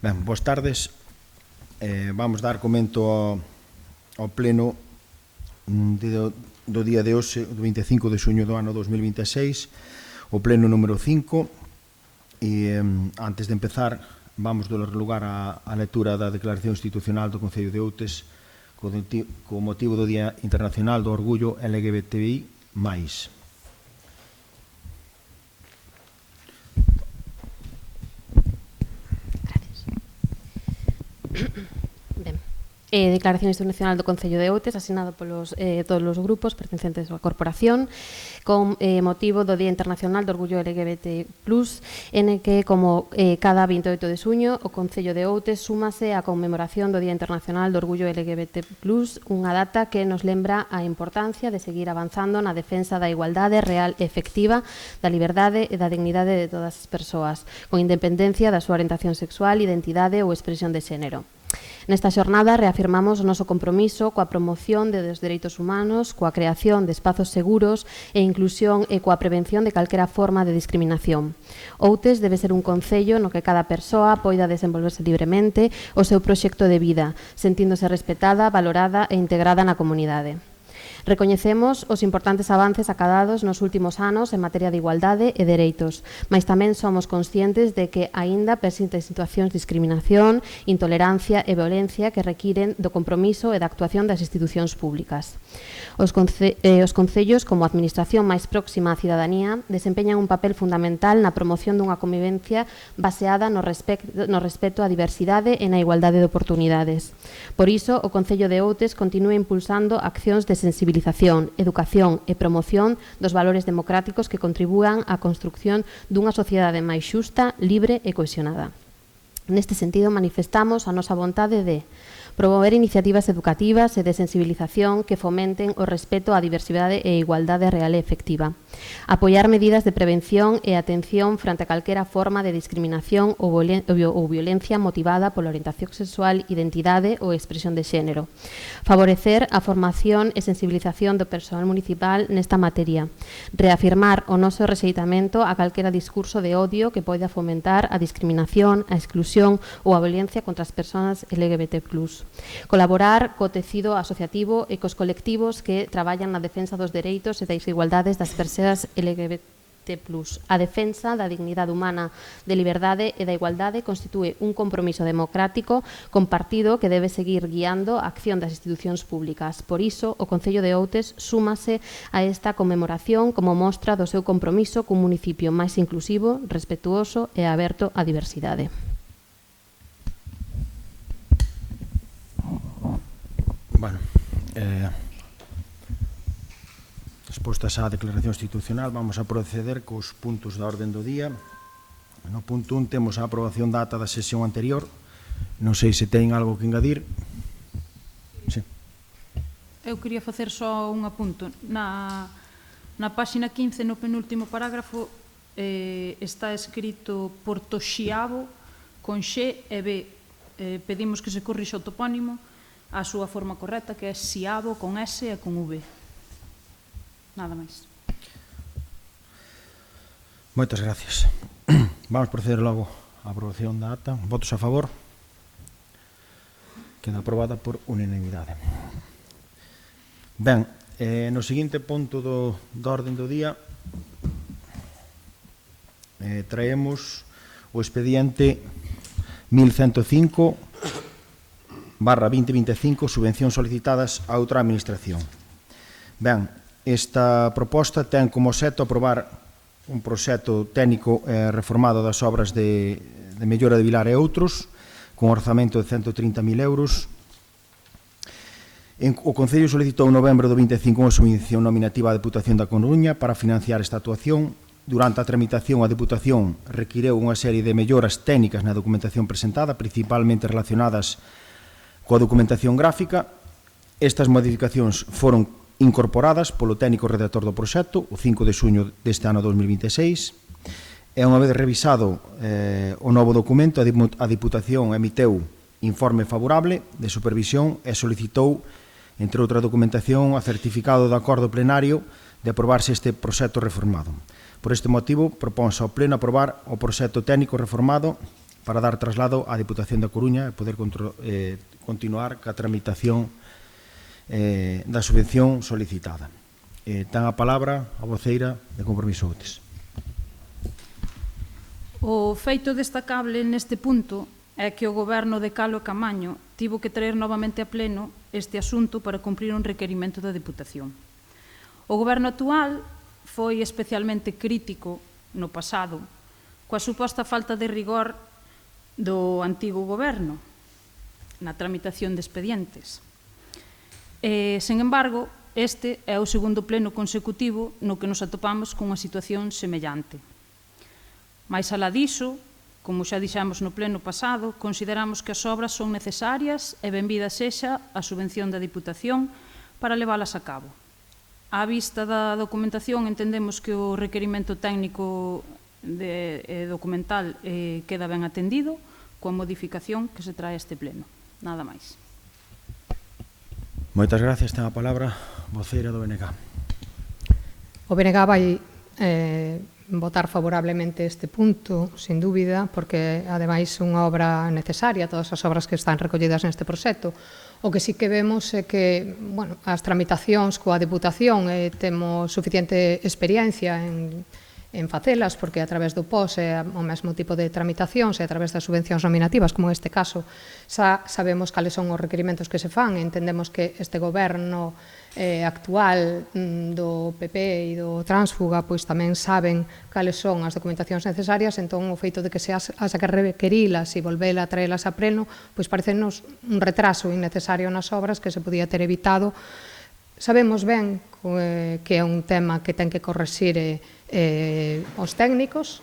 Ben, boas tardes. Vamos dar comento ao pleno do día de hoxe, do 25 de xuño do ano 2026, o pleno número 5, e antes de empezar vamos dar lugar á lectura da declaración institucional do Concello de Outes co motivo do Día Internacional do Orgullo LGBTI+. Declaración institucional do Concello de Outes asinado polos todos os grupos pertencentes á corporación con motivo do Día Internacional do Orgullo LGBT+, en que, como cada 28 de xuño, o Concello de Outes súmase á conmemoración do Día Internacional do Orgullo LGBT+, unha data que nos lembra a importancia de seguir avanzando na defensa da igualdade real e efectiva, da liberdade e da dignidade de todas as persoas, con independencia da súa orientación sexual, identidade ou expresión de xénero. Nesta xornada reafirmamos o noso compromiso coa promoción dos dereitos humanos, coa creación de espazos seguros e inclusión e coa prevención de calquera forma de discriminación. Outes debe ser un concello no que cada persoa poida desenvolverse libremente o seu proxecto de vida, sentíndose respetada, valorada e integrada na comunidade. Recoñecemos os importantes avances acadados nos últimos anos en materia de igualdade e dereitos, mas tamén somos conscientes de que aínda persisten situacións de discriminación, intolerancia e violencia que requiren do compromiso e da actuación das institucións públicas. Os concellos, como administración máis próxima á cidadanía, desempeñan un papel fundamental na promoción dunha convivencia baseada no respeto á diversidade e na igualdade de oportunidades. Por iso, o Concello de Outes continúa impulsando accións de sensibilización, educación e promoción dos valores democráticos que contribúan á construción dunha sociedade máis xusta, libre e cohesionada. Neste sentido, manifestamos a nosa vontade de promover iniciativas educativas e de sensibilización que fomenten o respeto á diversidade e igualdade real e efectiva. Apoiar medidas de prevención e atención frente a calquera forma de discriminación ou violencia motivada pola orientación sexual, identidade ou expresión de xénero. Favorecer a formación e sensibilización do persoal municipal nesta materia. Reafirmar o noso rexeitamento a calquera discurso de odio que poida fomentar a discriminación, a exclusión ou a violencia contra as persoas LGBT+. Colaborar co tecido asociativo e cos colectivos que traballan na defensa dos dereitos e das igualdades das persoas LGBT+. A defensa da dignidade humana, de liberdade e da igualdade constitúe un compromiso democrático compartido que debe seguir guiando a acción das institucións públicas. Por iso, o Concello de Outes súmase a esta conmemoración como mostra do seu compromiso cun municipio máis inclusivo, respetuoso e aberto á diversidade. Bueno, expostas á declaración institucional, vamos a proceder cos puntos da orden do día. No punto 1 temos a aprobación da ata da sesión anterior. Non sei se ten algo que engadir. Sí. Eu quería facer só un apunto. Na páxina 15, no penúltimo parágrafo, está escrito Portoxiabo con X e B. Pedimos que se corrixa o topónimo a súa forma correcta, que é Xiabo con S e con V. Nada máis. Moitas gracias. Vamos proceder logo á aprobación da ata. Votos a favor? Queda aprobada por unanimidade. Ben, no seguinte punto da orden do día traemos o expediente 1105/2025, subvencións solicitadas a outra administración. Ben, esta proposta ten como obxecto aprobar un proxecto técnico reformado das obras de mellora de Vilar e outros, con orzamento de 130.000 euros. O Concello solicitou en novembro do 25 unha subvención nominativa á Deputación da Coruña para financiar esta actuación. Durante a tramitación, a Deputación requireu unha serie de melloras técnicas na documentación presentada, principalmente relacionadas coa documentación gráfica. Estas modificacións foron incorporadas polo técnico redactor do proxecto o 5 de xuño deste ano 2026 e unha vez revisado o novo documento, a Deputación emiteu informe favorable de supervisión e solicitou, entre outra documentación, a certificado de acordo plenario de aprobarse este proxecto reformado. Por este motivo, propónse ao Pleno aprobar o proxecto técnico reformado para dar traslado á Deputación da Coruña e poder continuar ca tramitación da subvención solicitada. Ten a palabra a voceira de Compromiso Outes. O feito destacable neste punto é que o Goberno de Calo e Camaño tivo que traer novamente a pleno este asunto para cumprir un requerimento da Deputación. O Goberno actual foi especialmente crítico no pasado coa suposta falta de rigor do antigo Goberno na tramitación de expedientes. Sen embargo, este é o segundo pleno consecutivo no que nos atopamos con unha situación semellante. Mais alá diso, como xa dixemos no pleno pasado, consideramos que as obras son necesarias e benvida sexa a subvención da Diputación para leválas a cabo. Á vista da documentación, entendemos que o requerimento técnico documental queda ben atendido coa modificación que se trae a este pleno. Nada máis. Moitas gracias. Ten a palabra voceira do BNG. O BNG vai votar favorablemente este punto, sin dúbida, porque ademais é unha obra necesaria, todas as obras que están recollidas neste proxecto. O que sí que vemos é que as tramitacións coa Deputación temos suficiente experiencia en facelas, porque a través do POS é o mesmo tipo de tramitacións e a través das subvencións nominativas, como neste caso, xa sabemos cales son os requerimentos que se fan, entendemos que este goberno actual do PP e do Tránsfuga pois tamén saben cales son as documentacións necesarias, entón o feito de que se haxa que requerilas e volvela a traelas a pleno, pois parecenos un retraso innecesario nas obras que se podía ter evitado. Sabemos ben que é un tema que ten que correxir os técnicos,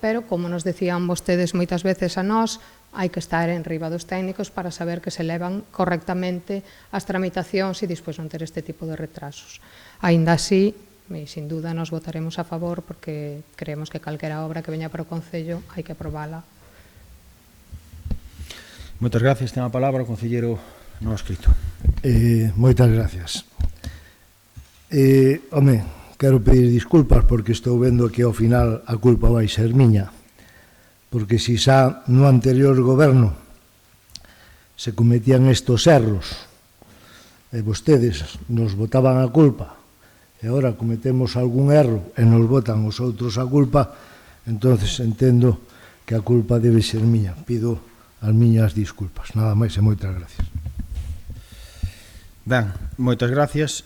pero, como nos decían vostedes moitas veces a nós, hai que estar en riba dos técnicos para saber que se levan correctamente as tramitacións e despois non ter este tipo de retrasos. Aínda así, e sin duda, nos votaremos a favor porque creemos que calquera obra que veña para o Concello hai que aprobala. Moitas gracias. Ten a palabra o concelleiro non escrito. Moitas gracias. Home, quero pedir disculpas porque estou vendo que ao final a culpa vai ser miña, porque se xa no anterior goberno se cometían estos erros e vostedes nos botaban a culpa e agora cometemos algún erro e nos botan os outros a culpa, entonces entendo que a culpa debe ser miña. Pido as miñas disculpas. Nada máis e moitas gracias. Ben, moitas gracias.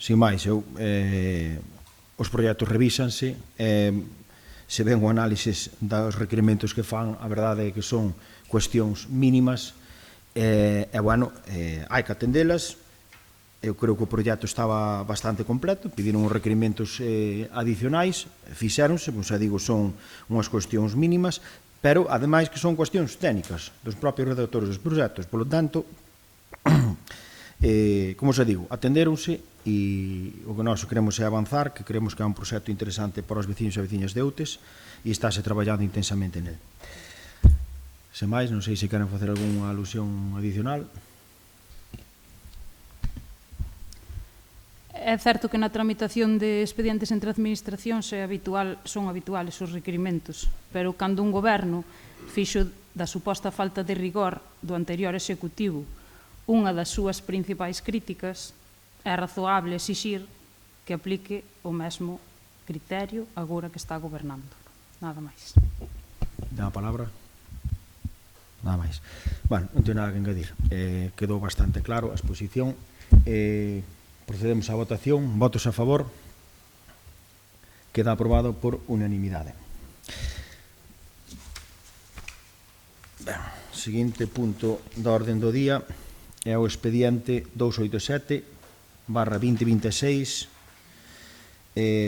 Sin máis, os proxectos revísanse, se ven o análisis dos requerimentos que fan, a verdade é que son cuestións mínimas, hai que atendelas. Eu creo que o proxecto estaba bastante completo, pediron os requerimentos adicionais, fixéronse, como xa digo, son unhas cuestións mínimas, pero, ademais, que son cuestións técnicas dos propios redactores dos proxectos, polo tanto, como xa digo, atendéronse e o que nós queremos é avanzar, que creemos que é un proxecto interesante para os veciños e veciñas de Outes e estáse traballando intensamente nel. Sen máis, non sei se queren facer algunha alusión adicional. É certo que na tramitación de expedientes entre administracións son habituales os requerimentos, pero cando un goberno fixo da suposta falta de rigor do anterior executivo unha das súas principais críticas, é razoable exixir que aplique o mesmo criterio agora que está gobernando. Nada máis. Dá a palabra? Nada máis. Bueno, non teño nada que engadir. Quedou bastante claro a exposición. Procedemos á votación. Votos a favor. Queda aprobado por unanimidade. Ben, seguinte punto da orden do día é o expediente 287/2026,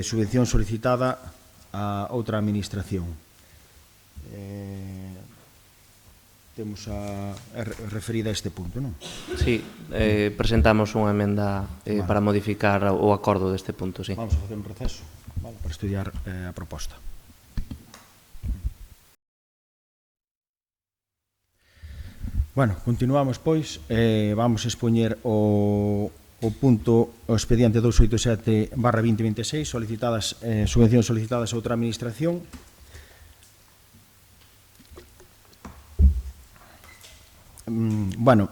subvención solicitada a outra administración. Temos referida a este punto, non? Sí, presentamos unha emenda para modificar o acordo deste punto, sí. Vamos a facer un receso para estudiar a proposta. Bueno, continuamos, pois. Vamos a expoñer o punto, o expediente 287/2026, subvencións solicitadas a outra administración. Bueno,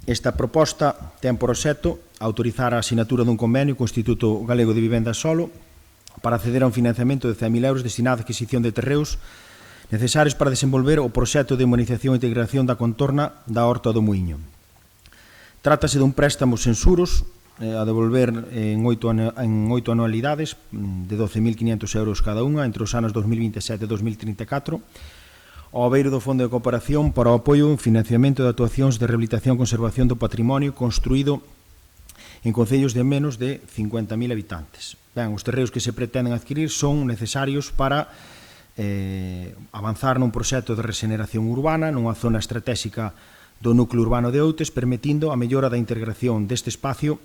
esta proposta ten por obxecto autorizar a asinatura dun convenio co Instituto Galego de Vivenda Solo para acceder a un financiamento de 100.000 euros destinado a adquisición de terreos necesarios para desenvolver o proxecto de humanización e integración da contorna da Horta do Muiño. Trátase dun préstamo sen xuros a devolver en 8 anualidades de 12.500 euros cada unha entre os anos 2027 e 2034 ao abeiro do Fondo de Cooperación para o apoio e financiamento de actuacións de rehabilitación e conservación do patrimonio construído en concellos de menos de 50.000 habitantes. Ben, os terreos que se pretenden adquirir son necesarios para avanzar nun proxecto de regeneración urbana nunha zona estratégica do núcleo urbano de Outes, permitindo a mellora da integración deste espacio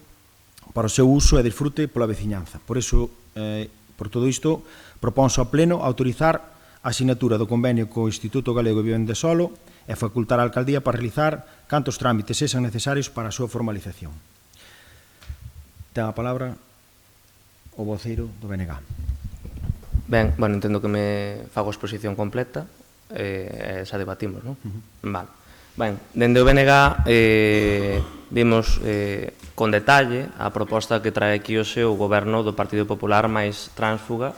para o seu uso e disfrute pola veciñanza. Por iso, por todo isto, proponse ao Pleno autorizar a asinatura do convenio co Instituto Galego de Vivenda Solo e facultar a Alcaldía para realizar cantos trámites sexan necesarios para a súa formalización. Ten a palabra o voceiro do BNG. Ben, bueno, entendo que me fago a exposición completa e xa debatimos, non? Vale. Ben, dende o BNG vimos con detalle a proposta que trae aquí o seu goberno do Partido Popular máis tránsfuga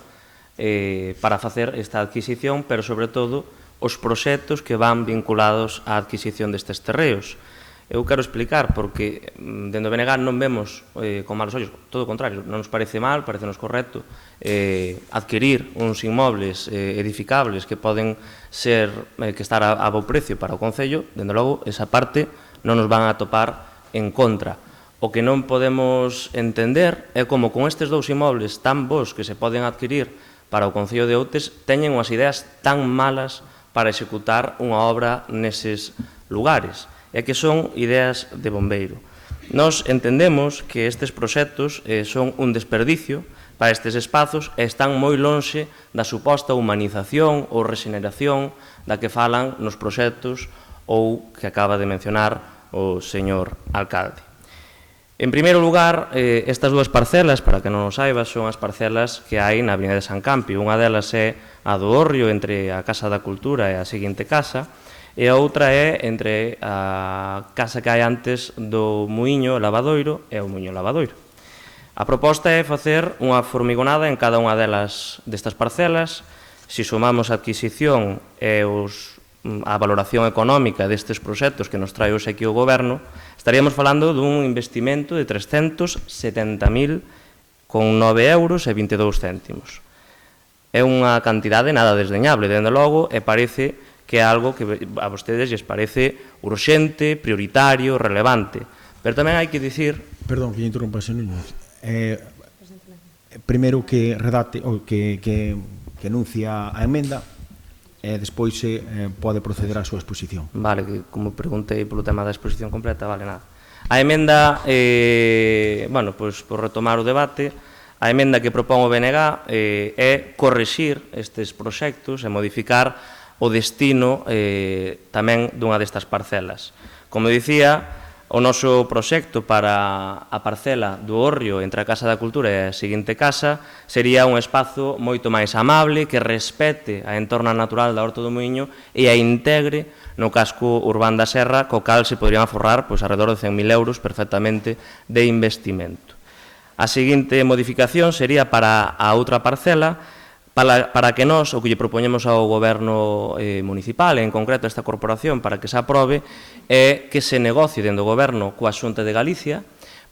para facer esta adquisición, pero sobre todo os proxectos que van vinculados á adquisición destes terreos. Eu quero explicar, porque dende o BNG non vemos con malos ollos, todo o contrario, non nos parece mal, parecenos correcto adquirir uns inmobles edificables que poden ser, que estar a bo precio para o Concello. Dende logo, esa parte non nos van a topar en contra. O que non podemos entender é como con estes dous inmobles tan bons que se poden adquirir para o Concello de Outes teñen unhas ideas tan malas para executar unha obra neses lugares. É que son ideas de bombeiro. Nós entendemos que estes proxectos son un desperdicio para estes espazos e están moi lonxe da suposta humanización ou regeneración da que falan nos proxectos ou que acaba de mencionar o señor alcalde. En primeiro lugar, estas dúas parcelas, para que non o saibas, son as parcelas que hai na Avenida de San Campi. Unha delas é a do Hórreo, entre a Casa da Cultura e a seguinte casa, e a outra é entre a casa que hai antes do Muiño Lavadoiro e o Muiño Lavadoiro. A proposta é facer unha formigonada en cada unha destas parcelas. Se sumamos a adquisición e a valoración económica destes proxectos que nos trae hoxe aquí o Goberno, estaríamos falando dun investimento de 370.000,09 euros e 22 céntimos. É unha cantidade nada desdeñable, dende logo, e parece que é algo que a vostedes lles parece urxente, prioritario, relevante. Pero tamén hai que dicir... Perdón, que interrompa, señor Núñez. Primeiro que redacte, ou que enuncia a emenda, e despois pode proceder á súa exposición. Vale, que como preguntei polo tema da exposición completa, vale, nada. A emenda, bueno, pois, por retomar o debate, a emenda que propón o BNG é corrixir estes proxectos e modificar o destino tamén dunha destas parcelas. Como dicía, o noso proxecto para a parcela do Hórreo entre a Casa da Cultura e a seguinte casa sería un espazo moito máis amable que respete a entorna natural da Horta do Muiño e a integre no casco urbán da Serra, co cal se poderían aforrar alrededor de 100.000 euros perfectamente de investimento. A seguinte modificación sería para a outra parcela, para que nós, o que lle propoñemos ao Goberno municipal, en concreto a esta corporación, para que se aprobe, é que se negocie dentro do Goberno coa Xunta de Galicia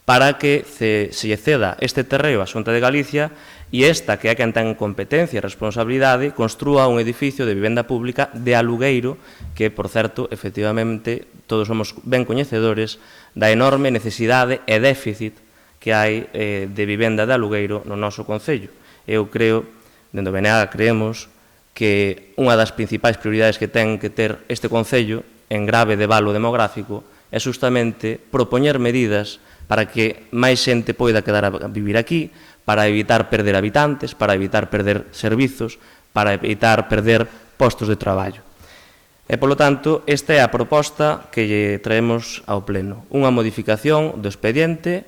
para que se lle ceda este terreo á Xunta de Galicia e esta, que é quen ten competencia e responsabilidade, construa un edificio de vivenda pública de alugueiro que, por certo, efectivamente, todos somos ben coñecedores da enorme necesidade e déficit que hai de vivenda de alugueiro no noso Concello. Eu creo, dentro do BNG, creemos que unha das principais prioridades que ten que ter este Concello en grave debalo demográfico é justamente propoñer medidas para que máis xente poida quedar a vivir aquí, para evitar perder habitantes, para evitar perder servizos, para evitar perder postos de traballo. E, polo tanto, esta é a proposta que lle traemos ao Pleno. Unha modificación do expediente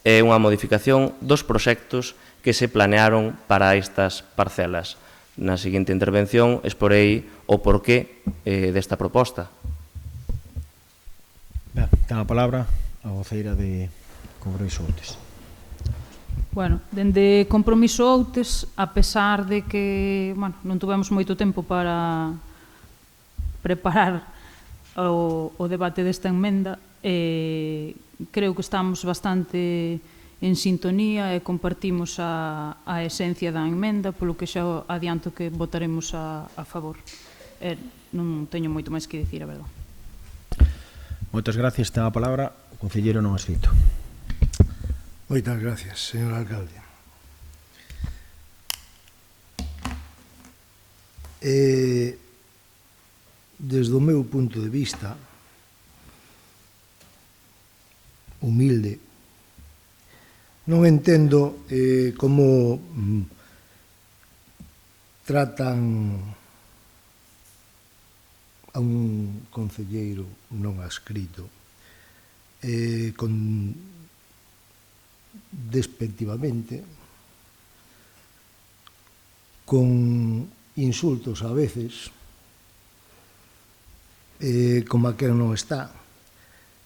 e unha modificación dos proxectos que se planearon para estas parcelas. Na seguinte intervención exporei o porqué desta proposta. Ben, ten a palabra a voceira de Compromiso Outes. Bueno, dende Compromiso Outes, a pesar de que, bueno, non tuvemos moito tempo para preparar o debate desta enmenda, creo que estamos bastante en sintonía e compartimos a esencia da enmenda, polo que xa adianto que votaremos a favor. Non teño moito máis que dicir, a verdade. Moitas gracias, ten a palabra o concelleiro non adscrito. Moitas gracias, señor alcalde. Desde o meu punto de vista humilde, non entendo como tratan a un concelleiro non adscrito despectivamente, con insultos a veces, como a quen non está.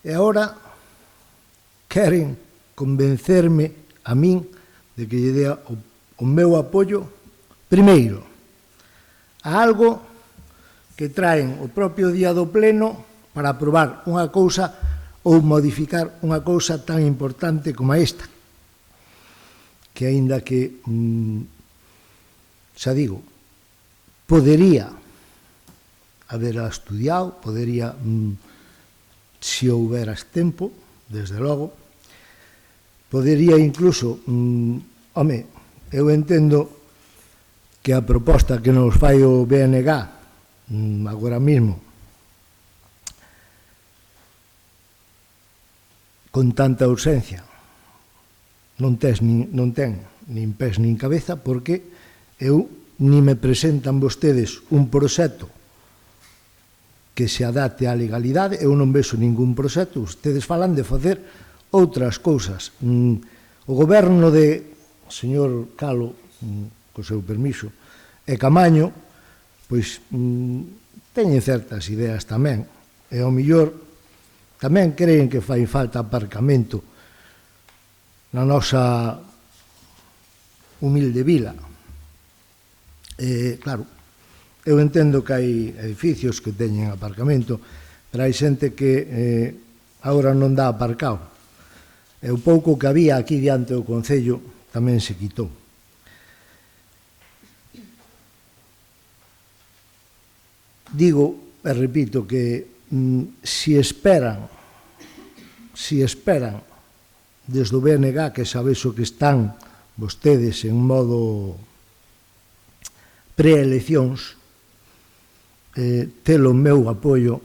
E agora queren convencerme a min de que lle dea o meu apoio, primeiro, a algo que traen o propio día do pleno para aprobar unha cousa ou modificar unha cousa tan importante como esta, que aínda que, xa digo, podería haberla estudiado, podería, se houberas tempo, desde logo, podería incluso, home, eu entendo que a proposta que nos fai o BNG agora mesmo, con tanta urxencia, non ten nin pés nin cabeza, porque eu ni me presentan vostedes un proxecto que se adapte á legalidade, eu non vexo ningún proxecto, vostedes falan de facer outras cousas. O goberno de señor Calo, co seu permiso, e Camaño, pois teñen certas ideas tamén, e ao millor tamén creen que fai falta aparcamento na nosa humilde vila. Claro, eu entendo que hai edificios que teñen aparcamento, pero hai xente que agora non dá aparcado. E o pouco que había aquí diante do Concello tamén se quitou. Digo e repito que si esperan desde o BNG, que sabes o que están vostedes en modo preeleccións, telo meu apoio,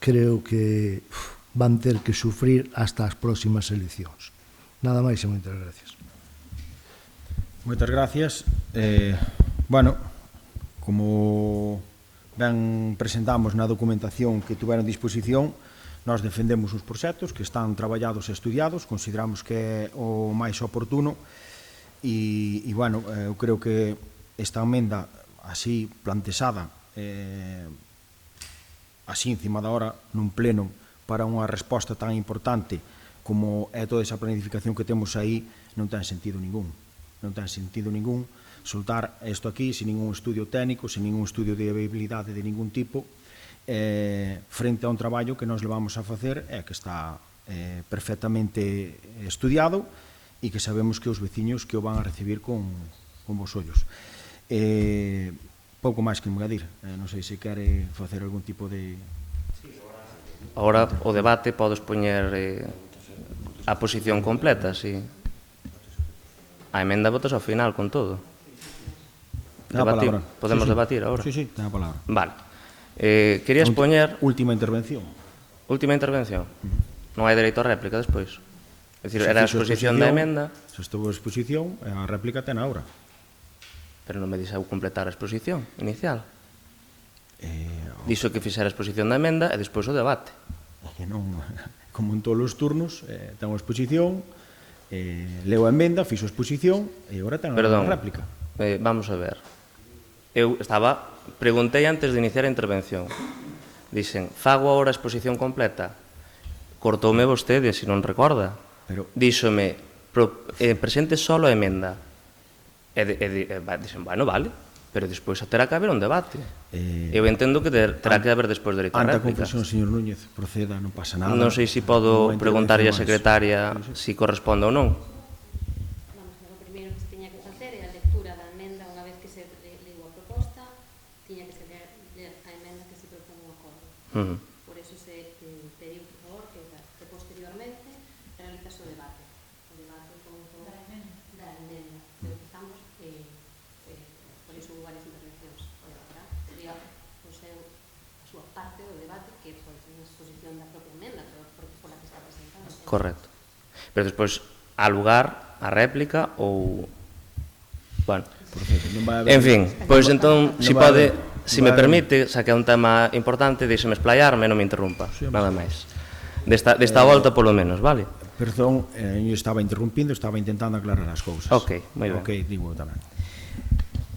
creo que van ter que sufrir hasta as próximas eleccións. Nada máis e moitas gracias. Moitas gracias. Bueno, como ben presentamos na documentación que tuveron disposición, nós defendemos os proxectos que están traballados e estudiados, consideramos que é o máis oportuno e bueno, eu creo que esta emenda así plantexada, así encima da hora, nun pleno para unha resposta tan importante como é toda esa planificación que temos aí, non ten sentido ningún. Non ten sentido ningún soltar isto aquí sin ningún estudio técnico, sin ningún estudio de viabilidade de ningún tipo, frente a un traballo que nos levamos a facer e que está perfectamente estudiado e que sabemos que os veciños que o van a recibir con bons ollos. Pouco máis que engadir, non sei se quere facer algún tipo de... Agora o debate podes poñer a posición completa, si a emenda votas ao final con todo. Podemos debatir agora? Sí, ten a palabra. Vale. Querías poñer... Última intervención. Última intervención. Non hai dereito a réplica despois. É dicir, era a exposición da emenda... Se estuvo a exposición, a réplica ten ahora. Pero non me dixeu completar a exposición inicial. Dixo que fixera a exposición da emenda e despois o debate. Que non, como en todos os turnos, ten a exposición, leo a emenda, fixo a exposición e agora ten a réplica. Vamos a ver. Eu preguntei antes de iniciar a intervención. dixen, fago agora a exposición completa. Cortoume vostede, se non recorda. Díxome, presente solo a emenda. Dixen, bueno, vale, pero despois terá que haber un debate. Eu entendo que terá que haber despois dereito a réplica. Ante a confesión, señor Núñez, proceda, non pasa nada. Non sei se podo preguntarlle a secretaria se corresponde ou non. Vamos, o primeiro que se tiña que facer é a lectura da emenda unha vez que se leu a proposta, tiña que se ler a emenda que se propón un acordo. Por eso se pediu, por favor, que posteriormente realizase o debate. O debate da emenda. Empezamos, por iso hubo varias intervencións. Agora sería a súa parte do debate que foi a exposición da propia emenda, por la que está presentando. Correcto. Pero despois, a lugar, a réplica ou... Bueno, en fin, pois entón, se pode, se me permite, xa que é un tema importante, deixeme explayarme, non me interrumpa, nada máis. Desta volta, polo menos, vale? Perdón, eu estaba interrumpindo, estaba intentando aclarar as cousas. Ok, moi ben. Ok, digo tamén.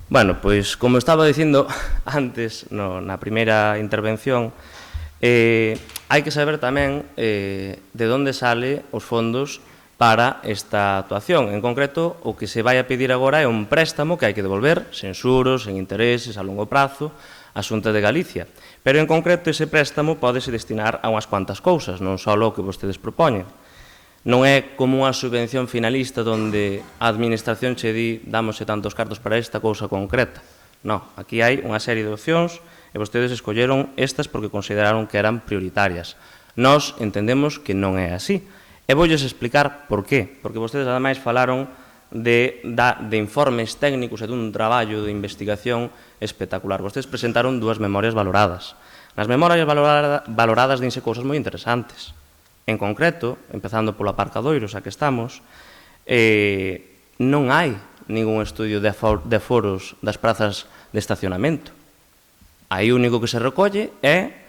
Bueno, pois, como estaba dicindo antes, na primeira intervención, hai que saber tamén de onde sale os fondos para esta actuación. En concreto, o que se vai a pedir agora é un préstamo que hai que devolver, sen xuros, sen intereses, a longo prazo, a Xunta de Galicia. Pero, en concreto, ese préstamo pódese destinar a unhas cuantas cousas, non só o que vostedes propoñen. Non é como unha subvención finalista onde a administración che di dámoslle tantos cartos para esta cousa concreta. Non, aquí hai unha serie de opcións e vostedes escolleron estas porque consideraron que eran prioritarias. Nós entendemos que non é así. E voulles explicar por qué. Porque vostedes, ademais, falaron de informes técnicos e dun traballo de investigación espectacular. Vostedes presentaron dúas memorias valoradas. Nas memorias valoradas dinse cousas moi interesantes. En concreto, empezando polo aparcadoiro, xa que estamos, non hai ningún estudio de aforos das prazas de estacionamento. Aí o único que se recolle é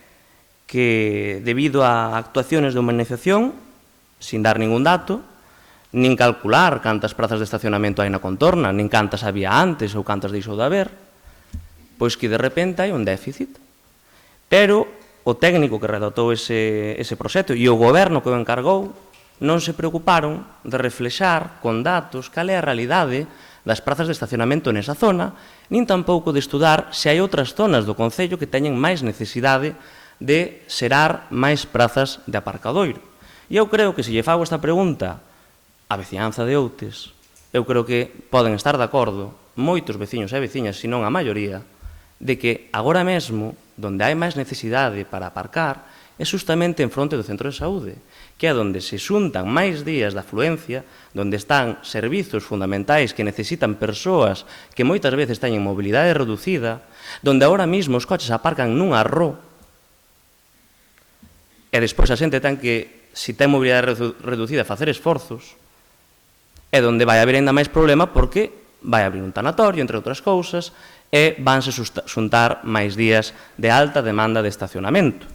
que, debido a actuaciones de humanización, sin dar ningún dato, nin calcular cantas prazas de estacionamento hai na contorna, nin cantas había antes ou cantas deixou de haber, pois que de repente hai un déficit. Pero o técnico que redactou ese proxecto e o goberno que o encargou non se preocuparon de reflexar con datos cal é a realidade das prazas de estacionamento nesa zona, nin tampouco de estudar se hai outras zonas do concello que teñen máis necesidade de xerar máis prazas de aparcadoiro. E eu creo que se lle fago esta pregunta á veciñanza de Outes, eu creo que poden estar de acordo moitos veciños e veciñas, se non a maioría, de que agora mesmo, donde hai máis necesidade para aparcar, é justamente en fronte do centro de saúde, que é onde se xuntan máis días de afluencia, onde están servizos fundamentais que necesitan persoas que moitas veces teñen mobilidade reducida, onde agora mesmo os coches aparcan nun arro, e despois a xente ten que, se ten mobilidade reducida, facer esforzos, e onde vai haber ainda máis problema porque vai abrir un tanatorio, entre outras cousas, e vanse xuntar máis días de alta demanda de estacionamento.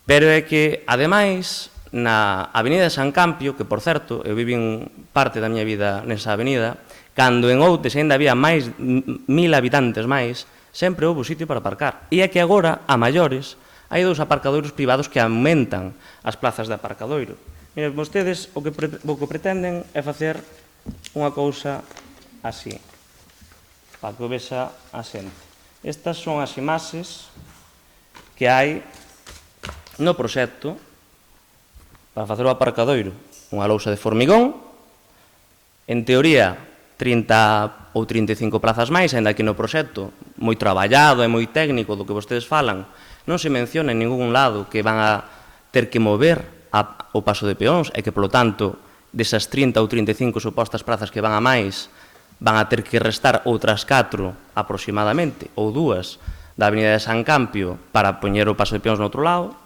Pero é que, ademais, na Avenida de San Campio, que, por certo, eu vivín parte da miña vida nesa avenida, cando en Outes ainda había máis 1000 habitantes máis, sempre houve sitio para aparcar. E é que agora, a maiores, hai 2 aparcadoiros privados que aumentan as plazas de aparcadoiro. Miren, vostedes o que pretenden é facer unha cousa así, para que o vexa a xente. Estas son as imaxes que hai no proxecto para facer o aparcadoiro. Unha lousa de formigón, en teoría 30 ou 35 plazas máis, ainda que no proxecto moi traballado e moi técnico do que vostedes falan, non se menciona en ningún lado que van a ter que mover o paso de peóns e que, polo tanto, desas 30 ou 35 supostas prazas que van a máis, van a ter que restar outras 4 aproximadamente, ou 2 da Avenida de San Campio para poñer o paso de peóns no outro lado,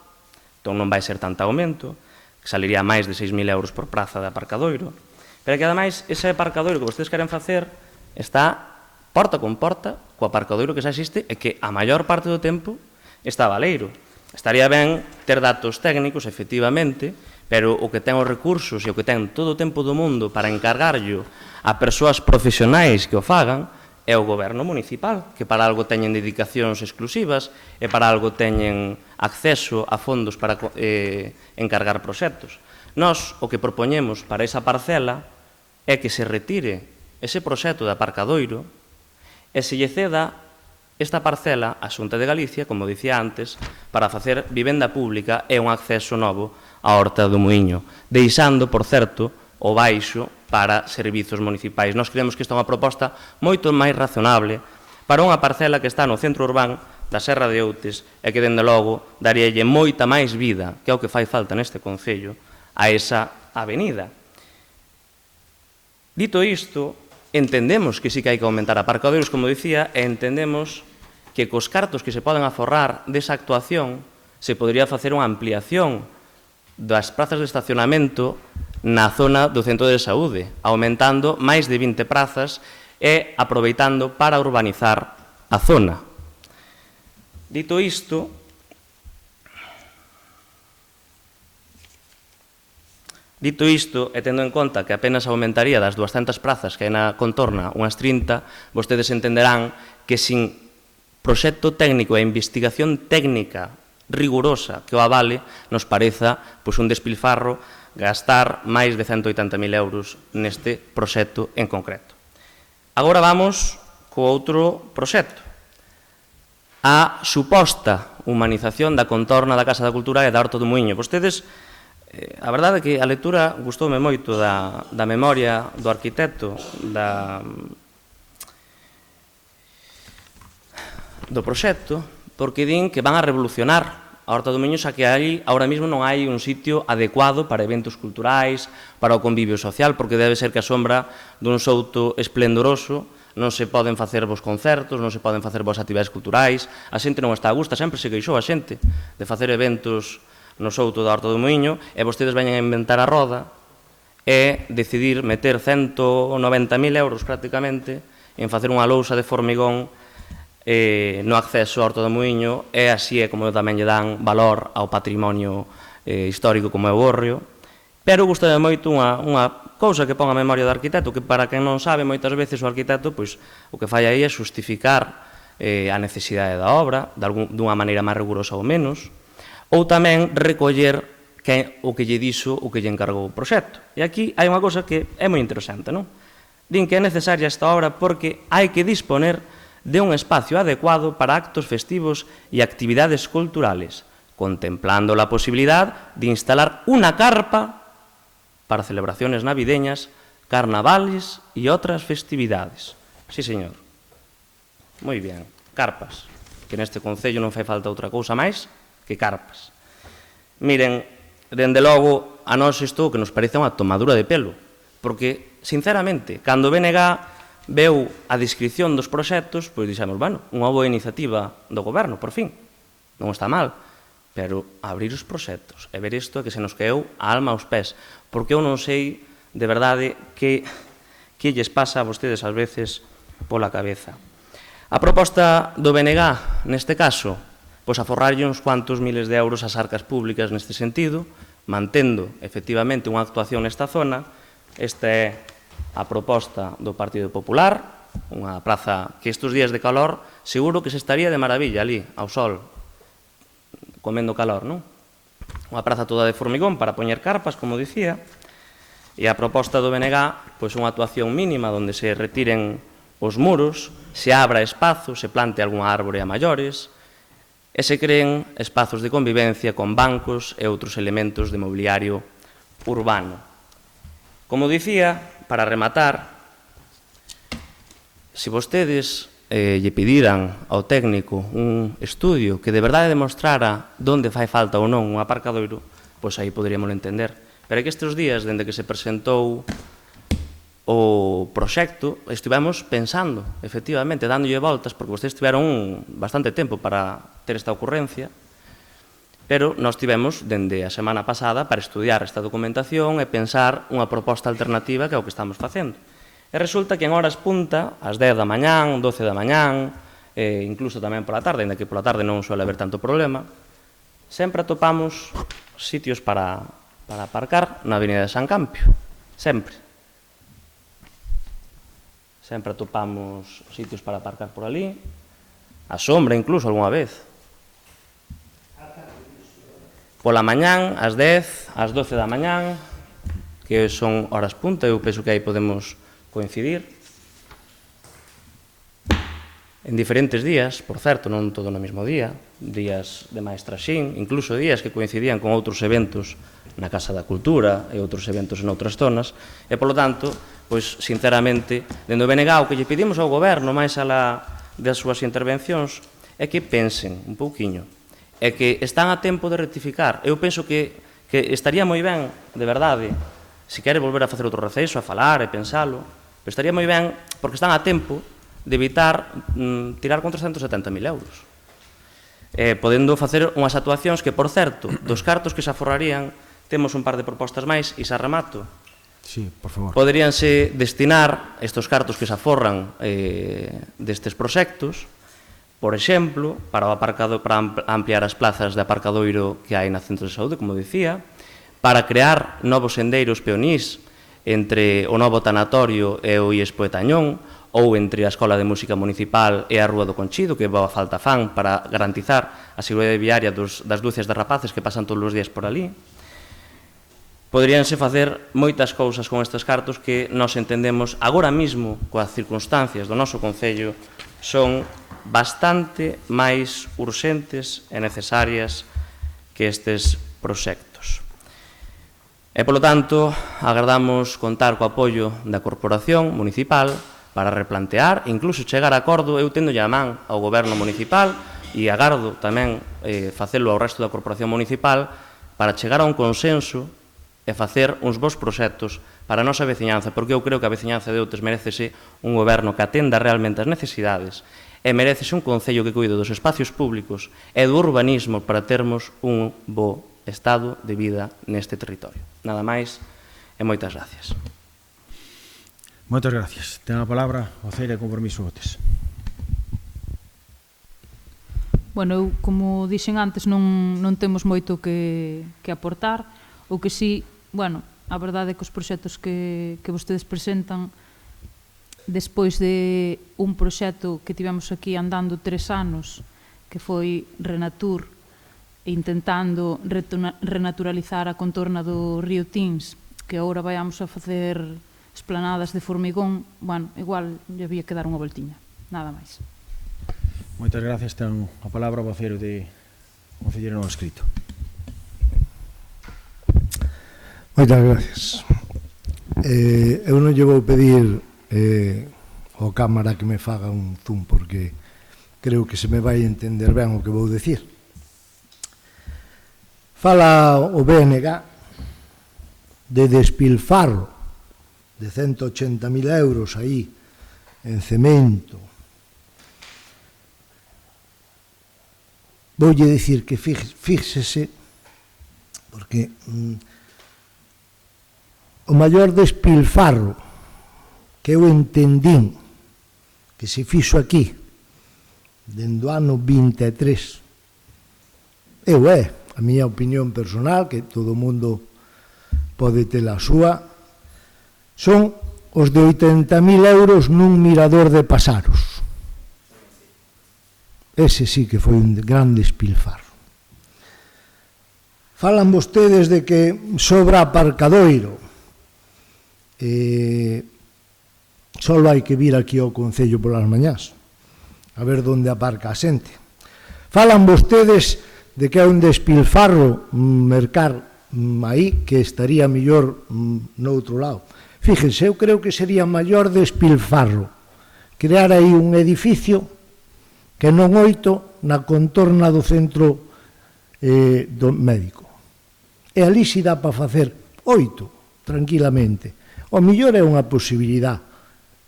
entón non vai ser tanto aumento, que saliría máis de 6.000 euros por praza de aparcadoiro. Pero que, ademais, ese aparcadoiro que vostedes queren facer está porta con porta co aparcadoiro que xa existe e que a maior parte do tempo está baleiro. Estaría ben ter datos técnicos, efectivamente, pero o que ten os recursos e o que ten todo o tempo do mundo para encargarllo a persoas profesionais que o fagan é o goberno municipal, que para algo teñen dedicacións exclusivas e para algo teñen acceso a fondos para encargar proxectos. Nós o que propoñemos para esa parcela é que se retire ese proxecto de aparcadoiro e se lle ceda esta parcela a Xunta de Galicia, como dicía antes, para facer vivenda pública e un acceso novo á Horta do Muiño, deixando, por certo, o baixo para servizos municipais. Nós creemos que esta é unha proposta moito máis razonable para unha parcela que está no centro urbán da Serra de Outes e que, dende logo, daríalle moita máis vida, que é o que fai falta neste concello, a esa avenida. Dito isto, entendemos que sí que hai que aumentar aparcadoiros, como dicía, e entendemos que cos cartos que se poden aforrar desa actuación se podría facer unha ampliación das prazas de estacionamento na zona do centro de saúde, aumentando máis de 20 prazas e aproveitando para urbanizar a zona. Dito isto, e tendo en conta que apenas aumentaría das 200 prazas que hai na contorna unhas 30, vostedes entenderán que sin proxecto técnico e investigación técnica rigurosa que o avale, nos pareza un despilfarro gastar máis de 180.000 euros neste proxecto en concreto. Agora vamos co outro proxecto. A suposta humanización da contorna da Casa da Cultura e da Horta do Muiño. Vostedes, a verdade é que a lectura gustoume moito da memoria do arquitecto do proxecto, porque din que van a revolucionar a Horta do Muiño, xa que aí ahora mesmo non hai un sitio adecuado para eventos culturais, para o convivio social, porque debe ser que a sombra dun souto esplendoroso non se poden facer vos concertos, non se poden facer vos actividades culturais, a xente non está a gusto, sempre se queixou a xente de facer eventos no souto da Horta do Muiño, e vostedes veñen a inventar a roda e decidir meter 190.000 euros prácticamente en facer unha lousa de formigón no acceso ao Horta do Muiño, e así é como tamén lle dan valor ao patrimonio histórico como é o Hórreo. Pero gustame moito unha cousa que pon a memoria do arquitecto, que para quen non sabe, moitas veces o arquitecto o que fai aí é justificar a necesidade da obra dunha maneira máis rigurosa ou menos, ou tamén recoller o que lle dixo o que lle encargou o proxecto. E aquí hai unha cousa que é moi interesante, non? Din que é necesaria esta obra porque hai que disponer de un espacio adecuado para actos festivos y actividades culturales, contemplando la posibilidad de instalar una carpa para celebraciones navideñas, carnavales y otras festividades. Sí, señor. Moi bien, carpas, que neste concello non fai falta outra cousa máis que carpas. Miren, dende logo, a nós isto que nos parece unha tomadura de pelo, porque, sinceramente, cando o BNG veu a descripción dos proxectos, pois dixemos, bueno, unha boa iniciativa do goberno, por fin, non está mal, pero abrir os proxectos e ver isto é que se nos caeu a alma aos pés, porque eu non sei, de verdade, que lles pasa a vostedes ás veces pola cabeza. A proposta do BNG, neste caso, pois aforrarlle uns cuantos miles de euros ás arcas públicas neste sentido, mantendo, efectivamente, unha actuación nesta zona. Esta é a proposta do Partido Popular, unha praza que estes días de calor seguro que se estaría de maravilla ali, ao sol, comendo calor, non? Unha praza toda de formigón para poñer carpas, como dicía, e a proposta do BNG, pois unha actuación mínima onde se retiren os muros, se abra espazo, se plante algunha árbore a maiores, e se creen espazos de convivencia con bancos e outros elementos de mobiliario urbano. Como dicía, para rematar, se vostedes lle pediran ao técnico un estudio que de verdade demostrara onde fai falta ou non un aparcadoiro, pois aí poderíamos entender. Pero é que estes días, dende que se presentou o proxecto, estivemos pensando, efectivamente, dándolle voltas, porque vostedes tiveron bastante tempo para ter esta ocurrencia, pero nós tivemos, dende a semana pasada, para estudiar esta documentación e pensar unha proposta alternativa que é o que estamos facendo. E resulta que en horas punta, ás 10 da mañán, 12 da mañán, incluso tamén pola tarde, ainda que pola tarde non suele haber tanto problema, sempre atopamos sitios para aparcar na Avenida de San Campio. Sempre. sempre atopamos sitios para aparcar por ali, a sombra incluso algunha vez. Pola mañán, ás 10, ás 12 da mañán, que son horas punta, eu penso que aí podemos coincidir. En diferentes días, por certo, non todo no mesmo día, días de máis traxín, incluso días que coincidían con outros eventos na Casa da Cultura e outros eventos en outras zonas, e, polo tanto, pois, sinceramente, dende o BNG, o que lle pedimos ao goberno, máis alá das súas intervencións, é que pensen un pouquiño, é que están a tempo de rectificar. Eu penso que estaría moi ben, de verdade, se quere volver a facer outro receso, a falar e pensalo, pero estaría moi ben, porque están a tempo de evitar tirar con 370.000 euros. Podendo facer unhas actuacións que, por certo, dos cartos que se aforrarían, temos un par de propostas máis, e xa remato. Sí, por favor. Poderíanse destinar estes cartos que se aforran destes proxectos, por exemplo, para ampliar as plazas de aparcadoiro que hai na centro de saúde, como dicía, para crear novos sendeiros peonís entre o novo tanatorio e o IES Poetañón, ou entre a Escola de Música Municipal e a Rúa do Conchido, que boa falta fan para garantizar a seguridade viaria das dúcias de rapaces que pasan todos os días por ali. Poderíanse facer moitas cousas con estes cartos que nós entendemos agora mesmo, coas circunstancias do noso Concello, son bastante máis urxentes e necesarias que estes proxectos. E, polo tanto, agardamos contar co apoio da Corporación Municipal para replantear, incluso chegar a acordo, eu tendo a man ao Goberno Municipal e agardo tamén facelo ao resto da Corporación Municipal para chegar a un consenso e facer uns bons proxectos para a nosa veciñanza, porque eu creo que a veciñanza de Outes merecese un goberno que atenda realmente as necesidades e merecese un concello que cuide dos espacios públicos e do urbanismo para termos un bo estado de vida neste territorio. Nada máis e moitas gracias. Moitas gracias. Ten a palabra o Ceira Compromiso Outes. Bueno, eu, como dixen antes, non temos moito que aportar. O que sí, bueno, a verdade é que os proxectos que vostedes presentan, despois de un proxecto que tivemos aquí andando 3 anos, que foi Renatur, intentando renaturalizar a contorna do río Tins, que agora vayamos a facer esplanadas de formigón, bueno, igual lle había que dar unha voltiña, nada máis. Moitas gracias. Ten a palabra o vocero de Concelleiro non escrito. Moitas gracias. Eu non lle vou pedir ao cámara que me faga un zoom, porque creo que se me vai entender ben o que vou decir. Fala o BNG de despilfarro de 180.000 euros aí en cemento. Voulle dicir que fíxese, porque o maior despilfarro que eu entendín que se fixo aquí dende o ano 23, a miña opinión personal, que todo o mundo pode ter a súa, son os de 80.000 euros nun mirador de Pasaros. Ese sí que foi un gran despilfarro. Falan vostedes de que sobra aparcadoiro. Solo hai que vir aquí ao Concello polas mañás a ver onde aparca a xente. Falan vostedes de que é un despilfarro mercar aí, que estaría mellor noutro lado. Fíjense, eu creo que sería maior despilfarro crear aí un edificio que non 8 na contorna do centro do médico. E ali si dá para facer 8 tranquilamente. O mellor é unha posibilidade.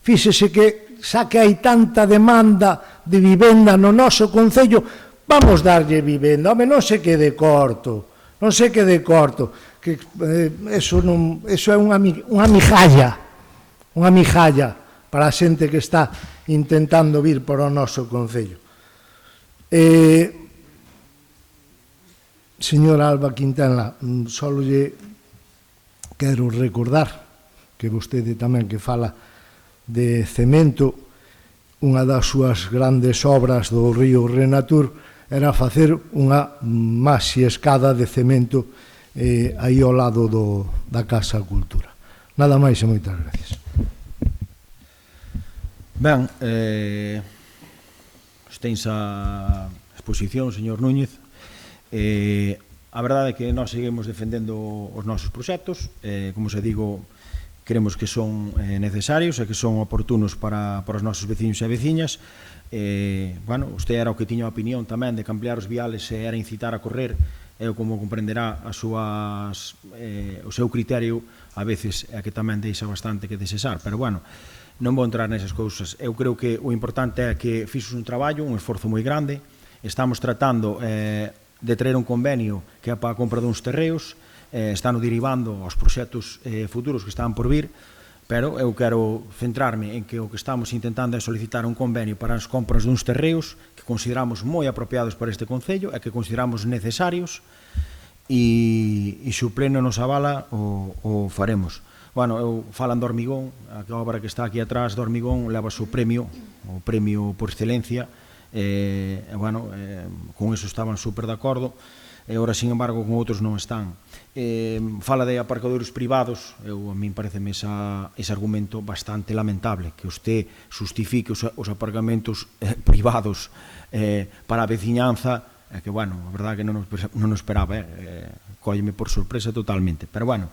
Fíxese que xa que hai tanta demanda de vivenda no noso Concello, vamos darlle vivenda. Home, non se quede corto, que eso é unha migalla para a xente que está intentando vir para o noso Concello. Señora Alba Quintana, só lle quero recordar que vostede tamén que fala de cemento, unha das súas grandes obras do río Renatur era facer unha maxi escada de cemento aí ao lado da Casa Cultura. Nada máis e moitas gracias. Ben, tens a exposición, señor Núñez. A verdade é que nós seguimos defendendo os nosos proxectos, como se digo, creemos que son necesarios e que son oportunos para os nosos veciños e veciñas. Bueno, usted era o que tiña a opinión tamén de que ampliar os viales era incitar a correr. Eu, como comprenderá, o seu criterio a veces é que tamén deixa bastante que desexar, pero bueno, non vou entrar nesas cousas. Eu creo que o importante é que fixos un traballo, un esforzo moi grande. Estamos tratando de traer un convenio que é para a compra duns terreos, están derivando aos proxectos futuros que están por vir, pero eu quero centrarme en que o que estamos intentando é solicitar un convenio para as compras duns terreos que consideramos moi apropiados para este Concello e que consideramos necesarios, e se o Pleno nos avala o faremos. Bueno, eu falan do Hormigón, a obra que está aquí atrás do Hormigón leva o premio por excelencia, bueno, con eso estaban super de acordo, e ora, sin embargo, con outros non están. Fala de aparcadoiros privados, a min pareceme ese argumento bastante lamentable, que usted justifique os aparcamentos privados para a veciñanza, que, bueno, a verdade que non o esperaba, cólleme por sorpresa totalmente, pero, bueno,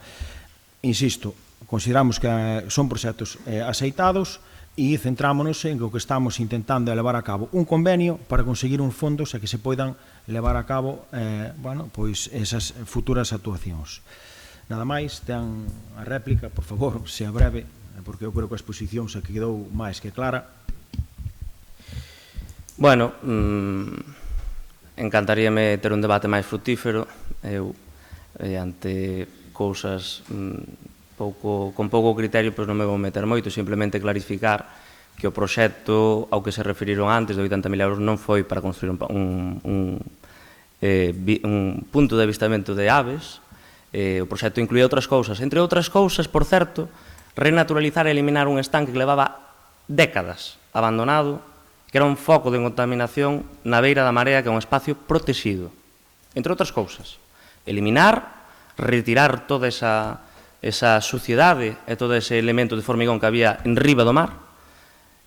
insisto, consideramos que son proxectos aceitados, e centrámonos en que o que estamos intentando é levar a cabo un convenio para conseguir uns fondos e que se poidan levar a cabo pois esas futuras actuacións. Nada máis, ten a réplica, por favor, sea breve, porque eu creo que a exposición se quedou máis que clara. Bueno, encantaríame ter un debate máis frutífero. Eu, ante cousas con pouco criterio, pois non me vou meter moito, simplemente clarificar que o proxecto ao que se referiron antes de 80.000 euros non foi para construir un punto de avistamento de aves. O proxecto incluía outras cousas, entre outras cousas, por certo, renaturalizar e eliminar un estanque que levaba décadas abandonado, que era un foco de contaminación na beira da Marea, que é un espacio protegido. Entre outras cousas, eliminar, retirar toda esa suciedade e todo ese elemento de formigón que había en riba do mar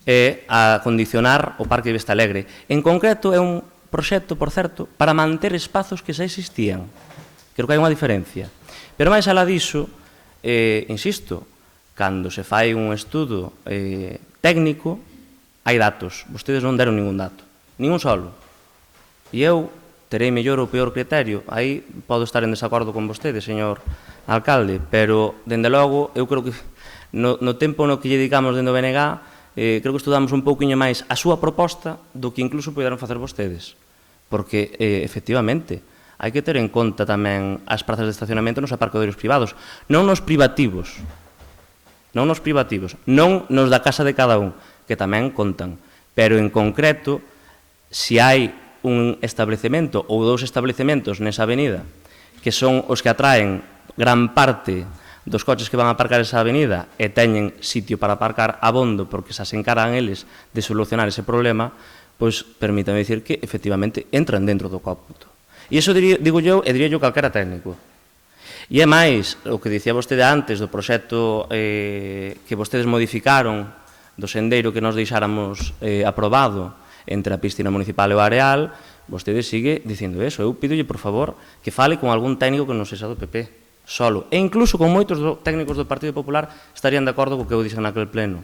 e a condicionar o Parque de Vista Alegre. En concreto, é un proxecto, por certo, para manter espazos que xa existían. Creo que hai unha diferencia. Pero máis alá diso, insisto, cando se fai un estudo técnico, hai datos. Vostedes non deron ningún dato, ningún solo. E eu terei mellor ou peor criterio. Aí podo estar en desacordo con vostede, señor alcalde, pero, dende logo, eu creo que no tempo no que lle dedicamos dentro do BNG, creo que estudamos un pouquiño máis a súa proposta do que incluso poderan facer vostedes. Porque, efectivamente, hai que ter en conta tamén as prazas de estacionamento nos aparcadoiros privados, non nos privativos, non nos da casa de cada un, que tamén contan, pero en concreto, se hai un establecemento ou dous establecementos nesa avenida que son os que atraen gran parte dos coches que van a aparcar esa avenida e teñen sitio para aparcar abondo porque xa se encargan eles de solucionar ese problema, pois permítame dicir que efectivamente entran dentro do cómputo. E iso digo eu e diría eu calquera técnico. E é máis, o que dicía vostede antes do proxecto que vostedes modificaron do sendeiro que nos deixáramos aprobado entre a piscina municipal e o areal, vostede sigue dicindo eso. Eu pídolle, por favor, que fale con algún técnico que non sexa do PP, solo. E incluso con moitos técnicos do Partido Popular estarían de acordo co que eu dixen naquele pleno.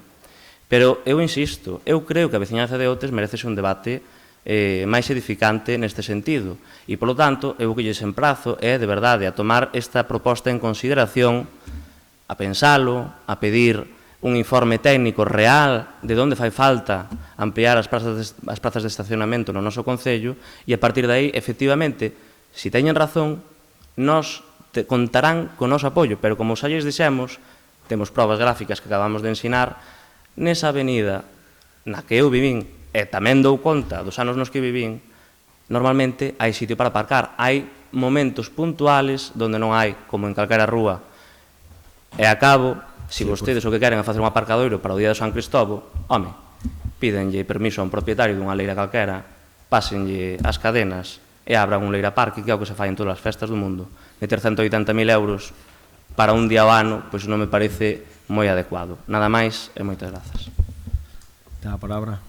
Pero eu insisto, eu creo que a veciñanza de Outes merece un debate máis edificante neste sentido. E, polo tanto, eu que lles emprazo é, de verdade, a tomar esta proposta en consideración, a pensalo, a pedir un informe técnico real de onde fai falta ampliar as prazas de estacionamento no noso Concello e, a partir de aí, efectivamente, se teñen razón, nos contarán con noso apoio, pero como xa lles dixemos, temos probas gráficas que acabamos de ensinar, nesa avenida na que eu vivín, e tamén dou conta dos anos nos que vivín, normalmente hai sitio para aparcar, hai momentos puntuales onde non hai, como en calquera rúa. E acabo Se vostedes o que queren é facer un aparcadoiro para o día de San Cristóbal, home, pídenlle permiso a un propietario dunha leira calquera, pásenlle as cadenas e abran un leira parque, que é o que se fai en todas as festas do mundo. Meter 180.000 euros para un día ao ano, pois non me parece moi adecuado. Nada máis e moitas grazas. Ten a palabra.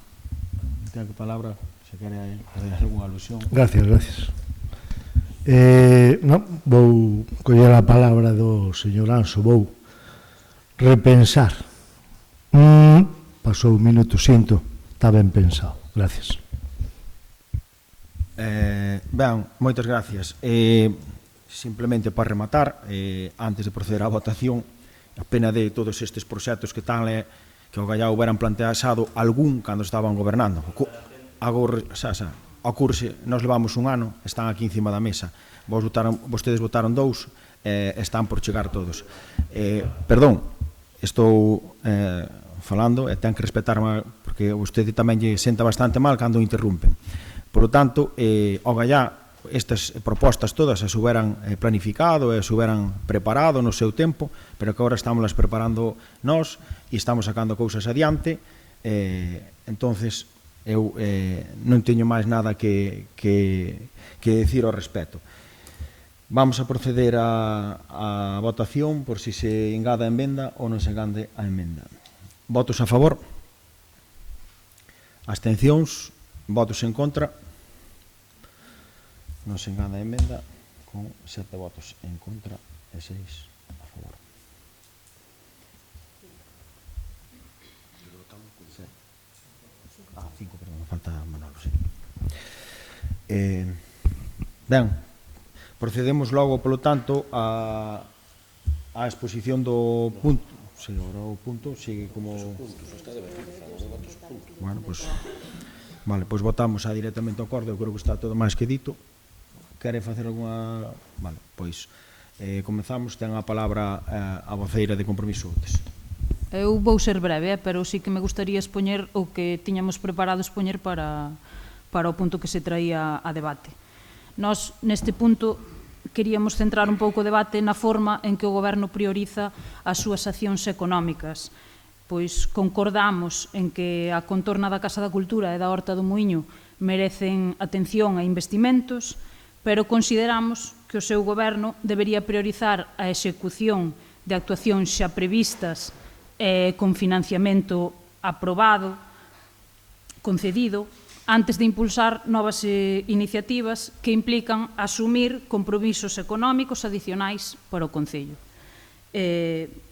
Ten a palabra, se quere fazer algunha alusión. Gracias, gracias. Vou coller a palabra do señor Anso, vou repensar. Pasou un minuto, sinto, está ben pensado. Gracias. Ben, moitas gracias. Simplemente para rematar, antes de proceder á votación, a pena de todos estes proxectos que tan que o Gallao hubieran planteado algún cando estaban gobernando. Agora, ocurse, nos levamos un ano, están aquí encima da mesa. Vostedes votaron 2, están por chegar todos. Perdón, estou falando e ten que respetarme, porque vostede tamén lle senta bastante mal cando interrumpen. Por lo tanto, o Gallá, estas propostas todas as hubieran planificado e as hubieran preparado no seu tempo, pero que agora estamos preparando nós e estamos sacando cousas adiante. Entonces, eu non teño máis nada que decir ao respecto. Vamos a proceder a votación por si se engada a emenda ou non se engade a emenda. Votos a favor? Abstencións? Votos en contra? Non se engada a emenda con 7 votos en contra e 6 a favor. Ah, 5, perdón, falta Manolo, sí. Ben, procedemos logo, polo tanto, a exposición do punto. Se agora o punto sigue como... Bueno, pois... Vale, pois votamos directamente ao acordo, eu creo que está todo máis que dito. Quere facer algunha... Vale, pois comezamos, ten a palabra a voceira de Compromiso Outes. Eu vou ser breve, pero sí que me gustaría expoñer o que tiñamos preparado expoñer para o punto que se traía a debate. Nós, neste punto, queríamos centrar un pouco o debate na forma en que o Goberno prioriza as súas accións económicas. Pois concordamos en que a contorna da Casa da Cultura e da Horta do Muíño merecen atención e investimentos, pero consideramos que o seu Goberno debería priorizar a execución de actuacións xa previstas con financiamento aprobado, concedido, antes de impulsar novas iniciativas que implican asumir compromisos económicos adicionais para o Concello.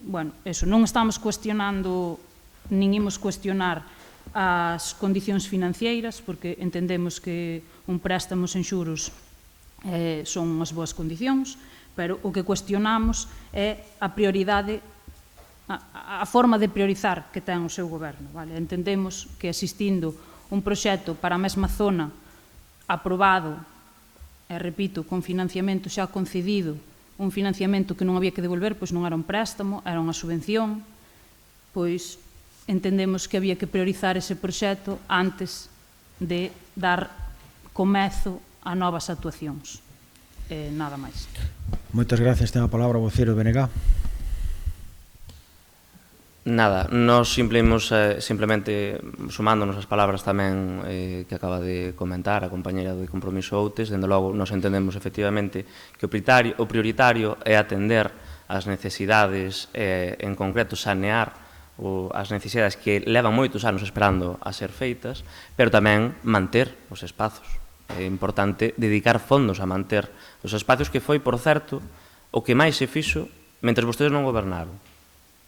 Bueno, eso, non estamos cuestionando, nin imos cuestionar as condicións financeiras, porque entendemos que un préstamo sen xuros son unhas boas condicións, pero o que cuestionamos é a prioridade, a forma de priorizar que ten o seu goberno. Entendemos que existindo un proxecto para a mesma zona aprobado, e repito, con financiamento xa concedido, un financiamento que non había que devolver, pois non era un préstamo, era unha subvención, pois entendemos que había que priorizar ese proxecto antes de dar comezo a novas actuacións. Nada máis. Moitas gracias. Ten a palabra o voceiro do BNG. Nada, nós simplemente sumándonos as palabras tamén que acaba de comentar a compañera do Compromiso Outes, dende logo nos entendemos efectivamente que o prioritario é atender as necesidades, en concreto sanear as necesidades que levan moitos anos esperando a ser feitas, pero tamén manter os espazos. É importante dedicar fondos a manter os espacios, que foi, por certo, o que máis se fixo mentre vostedes non gobernaron.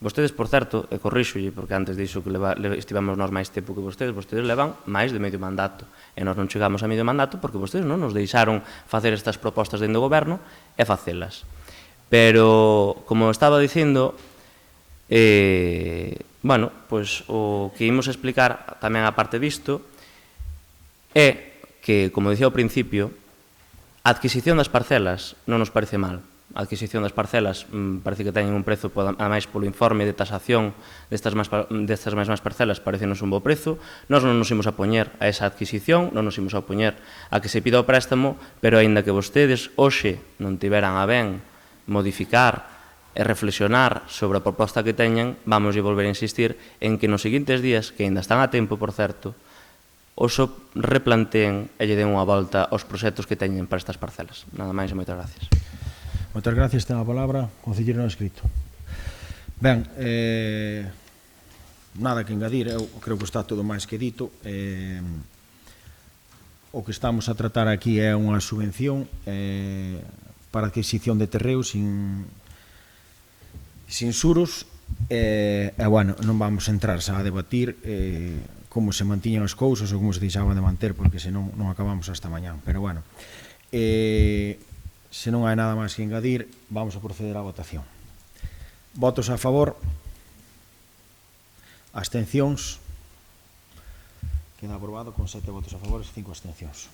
Vostedes, por certo, e corríxolle, porque antes dixo que estivamos nós máis tempo que vostedes levan máis de medio mandato, e nós non chegamos a medio mandato porque vostedes non nos deixaron facer estas propostas dentro do goberno e facelas. Pero, como estaba dicindo, bueno, pois o que imos explicar tamén a parte disto é que, como dicía ao principio, a adquisición das parcelas non nos parece mal. A adquisición das parcelas parece que teñen un prezo, ademais polo informe de tasación destas mesmas parcelas, parecenos un bo prezo. Nós non nos imos a poñer a esa adquisición, non nos imos a poñer a que se pida o préstamo, pero aínda que vostedes hoxe non tiveran a ben modificar e reflexionar sobre a proposta que teñan, vamos a volver a insistir en que nos seguintes días, que ainda están a tempo, por certo, os replanteen e lle den unha volta aos proxectos que teñen para estas parcelas. Nada máis e moitas gracias. Moitas gracias, ten a palabra o concelleiro non escrito. Ben, nada que engadir, eu creo que está todo máis que dito. O que estamos a tratar aquí é unha subvención para a adquisición de terreos sin xuros, bueno, non vamos a entrar xa a debatir como se mantiñan as cousas ou como se deixaban de manter, porque senón non acabamos hasta mañán, pero bueno, se non hai nada máis que engadir, vamos a proceder á votación. Votos a favor, abstencións, queda aprobado con 7 votos a favor e 5 abstencións.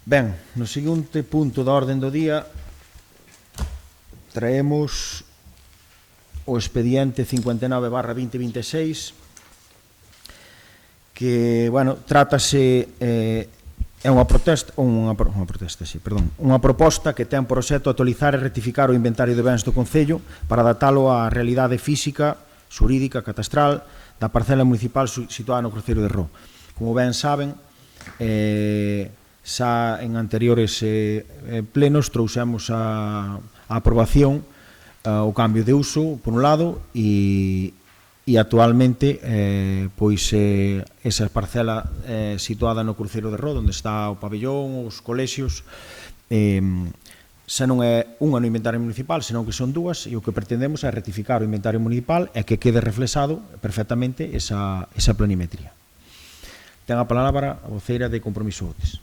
Ben, no seguinte punto da orden do día traemos o expediente 59/2026 que, bueno, trátase é unha proposta que ten por obxecto actualizar e rectificar o inventario de bens do Concello para adaptalo á realidade física, xurídica, catastral da parcela municipal situada no Cruceiro de Ró. Como ben saben, xa en anteriores plenos trouxemos a aprobación o cambio de uso, por un lado, e actualmente pois esa parcela situada no Cruceiro de Ró, onde está o pabellón, os colexios, xa non é unha no inventario municipal, senón que son dúas, e o que pretendemos é rectificar o inventario municipal e que quede reflexado perfectamente esa planimetría. Ten a palabra a voceira de Compromiso Outes.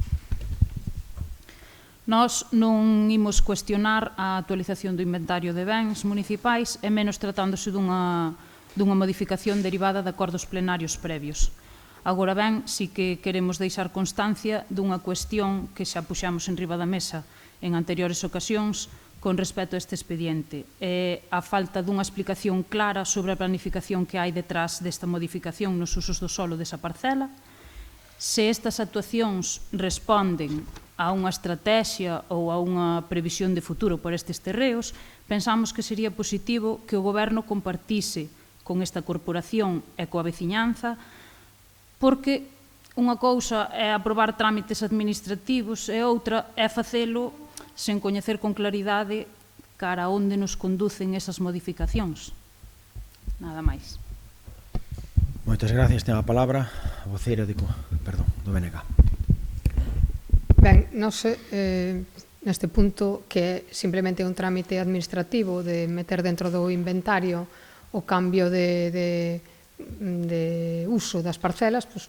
Nós non imos cuestionar a actualización do inventario de bens municipais e menos tratándose dunha modificación derivada de acordos plenarios previos. Agora ben, si que queremos deixar constancia dunha cuestión que xa puxamos en riba da mesa en anteriores ocasións con respecto a este expediente. É a falta dunha explicación clara sobre a planificación que hai detrás desta modificación nos usos do solo desa parcela. Se estas actuacións responden a unha estrategia ou a unha previsión de futuro por estes terreos, pensamos que sería positivo que o Goberno compartise con esta corporación e coa veciñanza, porque unha cousa é aprobar trámites administrativos e outra é facelo sen coñecer con claridade cara a onde nos conducen esas modificacións. Nada máis. Moitas gracias. Ten a palabra a voceira do BNG. Ben, nós neste punto que é simplemente un trámite administrativo de meter dentro do inventario o cambio de uso das parcelas, pues,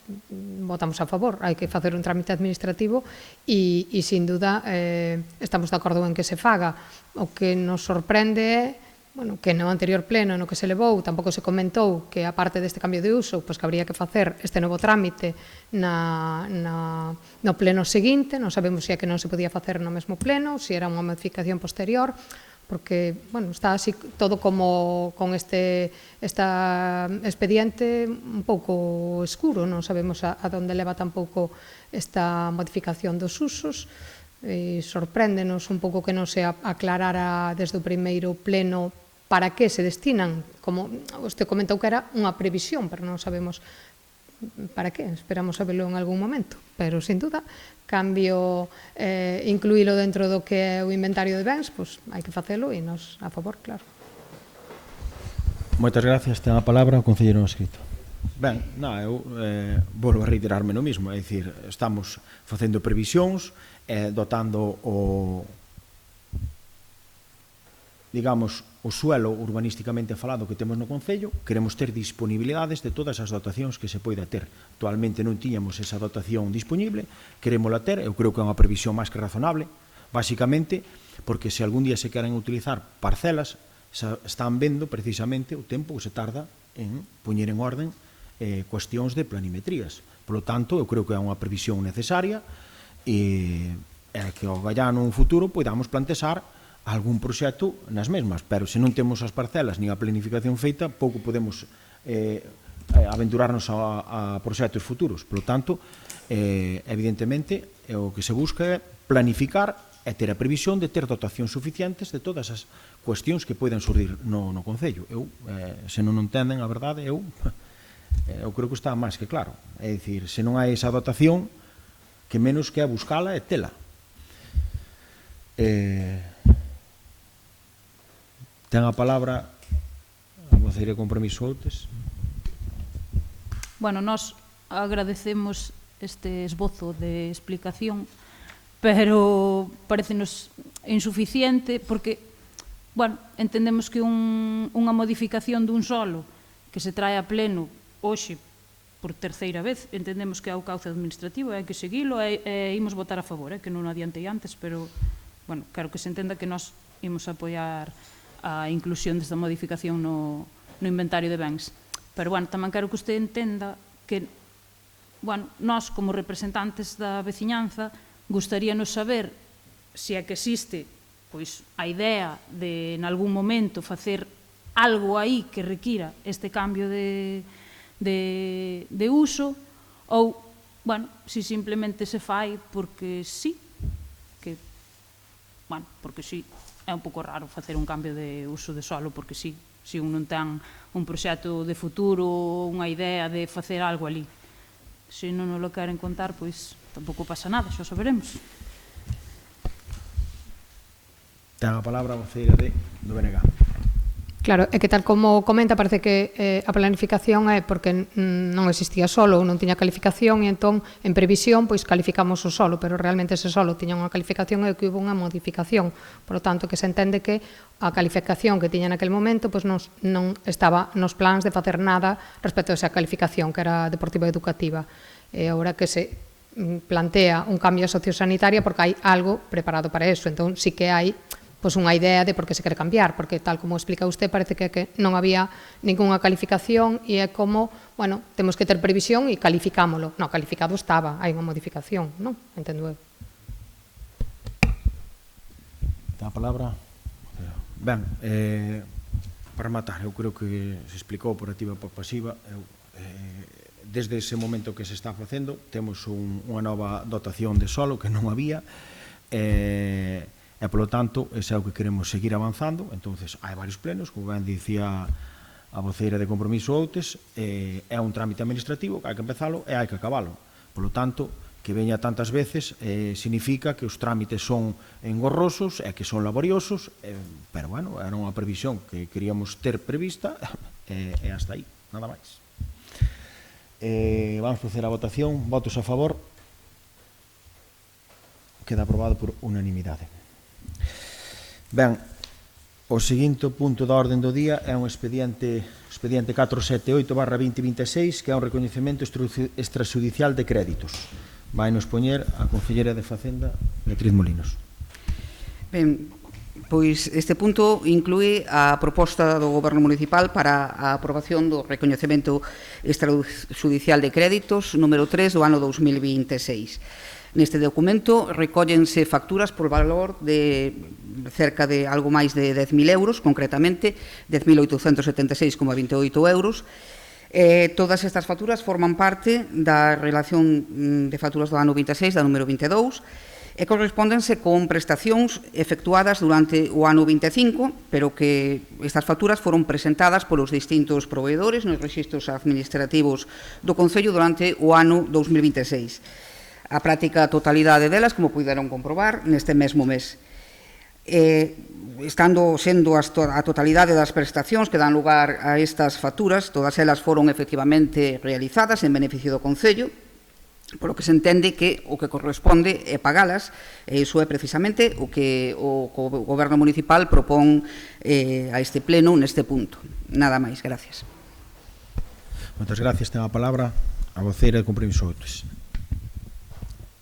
votamos a favor. Hai que facer un trámite administrativo e sin duda estamos de acordo en que se faga. O que nos sorprende é que no anterior pleno no que se levou tampouco se comentou que a parte deste cambio de uso que habría que facer este novo trámite no pleno seguinte. Non sabemos se é que non se podía facer no mesmo pleno, se era unha modificación posterior, porque está así todo como con este expediente un pouco escuro, non sabemos a donde leva tampouco esta modificación dos usos. Sorpréndenos un pouco que non se aclarara desde o primeiro pleno para que se destinan, como usted comentou que era unha previsión, pero non sabemos para que, esperamos saberlo en algún momento, pero sin duda, cambio, incluílo dentro do que é o inventario de bens, pois hai que facelo e nos a favor, claro. Moitas gracias, ten a palabra o concelleiro non escrito. Ben, eu volvo a reiterarme no mismo, é dicir, estamos facendo previsións, dotando o suelo urbanísticamente falado que temos no Concello. Queremos ter disponibilidades de todas as dotacións que se poida ter. Actualmente non tiñamos esa dotación disponible, queremosla ter, eu creo que é unha previsión máis que razonable, basicamente porque se algún día se queren utilizar parcelas, están vendo precisamente o tempo que se tarda en poñer en orden cuestións de planimetrías. Por lo tanto, eu creo que é unha previsión necesaria e que ao gallá nun futuro podamos plantexar algún proxecto nas mesmas, pero se non temos as parcelas nin a planificación feita, pouco podemos aventurarnos a proxectos futuros. Por lo tanto, evidentemente, o que se busca é planificar e ter a previsión de ter dotacións suficientes de todas as cuestións que poden surdir no Concello. Eu, se non entenden a verdade, eu creo que está máis que claro. É dicir, se non hai esa dotación, que menos que a buscala e tela. Ten a palabra a voceira de Compromiso Outes. Bueno, nós agradecemos este esbozo de explicación, pero parecenos insuficiente porque, bueno, entendemos que unha modificación dun solo que se trae a pleno hoxe por terceira vez, entendemos que é o cauce administrativo, hai que seguilo e imos votar a favor, que non o adiantei antes, pero, bueno, quero que se entenda que nós imos apoiar a inclusión desta modificación no inventario de bens. Pero, bueno, tamén quero que usted entenda que, bueno, nós, como representantes da veciñanza, gustaríanos saber se é que existe pois a idea de, en algún momento, facer algo aí que requira este cambio de uso, ou, bueno, se simplemente se fai porque sí, que, bueno, porque sí, é un pouco raro facer un cambio de uso de solo porque sí, se un non ten un proxecto de futuro ou unha idea de facer algo ali. Se non nos lo queren contar, pois tampouco pasa nada, xa saberemos. Ten a palabra a voceira do BNG. Claro, é que tal como comenta, parece que a planificación é porque non existía solo, non tiña calificación e entón, en previsión, pois calificamos o solo, pero realmente ese solo tiña unha calificación e que houve unha modificación. Por lo tanto, que se entende que a calificación que tiña naquele momento pois non estaba nos plans de facer nada respecto a esa calificación, que era deportiva educativa. E agora que se plantea un cambio sociosanitario porque hai algo preparado para eso, entón sí que hai pois unha idea de por que se quere cambiar, porque tal como explica usted parece que non había ningunha calificación e é como, bueno, temos que ter previsión e calificámolo. Non, calificado estaba, hai unha modificación, non? Entendo eu. Ten a palabra. Ben, para matar, eu creo que se explicou por activa e por pasiva. Desde ese momento que se está facendo, temos unha nova dotación de solo que non había, e, polo tanto, ese é o que queremos seguir avanzando. Entonces, hai varios plenos, como ben dicía a voceira de Compromiso Outes, é un trámite administrativo que hai que empezalo e hai que acabalo. Polo tanto, que veña tantas veces significa que os trámites son engorrosos e que son laboriosos, pero, bueno, era unha previsión que queríamos ter prevista e hasta aí, nada máis. Vamos proceder á votación. Votos a favor. Queda aprobado por unanimidade. Ben, o seguinte punto da orden do día é un expediente 478/2026, que é un recoñecemento extrajudicial de créditos. Vai nos poñer a Conselleira de Facenda, Beatriz Molinos. Ben, pois este punto inclúe a proposta do Goberno Municipal para a aprobación do recoñecemento extrajudicial de créditos número 3 do ano 2026. Neste documento recóllense facturas por valor de cerca de algo máis de 10.000 euros, concretamente 10.876,28 euros. Todas estas facturas forman parte da relación de facturas do ano 26, da número 22, e correspóndense con prestacións efectuadas durante o ano 25, pero que estas facturas foron presentadas polos distintos proveedores nos rexistros administrativos do Concello durante o ano 2026. A práctica totalidade delas, como puderon comprobar, neste mesmo mes. Estando sendo a totalidade das prestacións que dan lugar a estas facturas, todas elas foron efectivamente realizadas en beneficio do Concello, polo que se entende que o que corresponde é pagalas, e iso é precisamente o que o Goberno Municipal propón a este pleno neste punto. Nada máis, gracias. Moitas gracias. Ten a palabra a voceira de Compromiso Outes.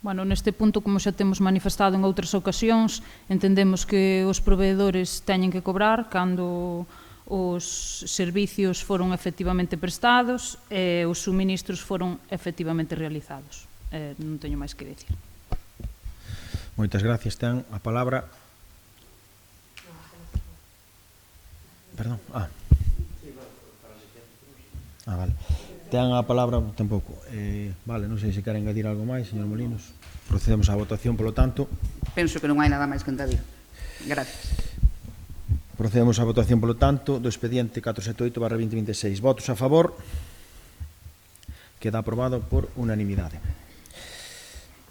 Bueno, neste punto, como xa temos manifestado en outras ocasións, entendemos que os proveedores teñen que cobrar cando os servicios foron efectivamente prestados e os suministros foron efectivamente realizados. Non teño máis que dicir. Moitas gracias. Ten a palabra... Perdón. Vale. Ten a palabra tampouco. Vale, non sei se queren engadir algo máis, señor Molinos. Procedemos á votación, polo tanto. Penso que non hai nada máis que engadir. Gracias. Procedemos á votación, polo tanto, do expediente 478/2026. Votos a favor. Queda aprobado por unanimidade.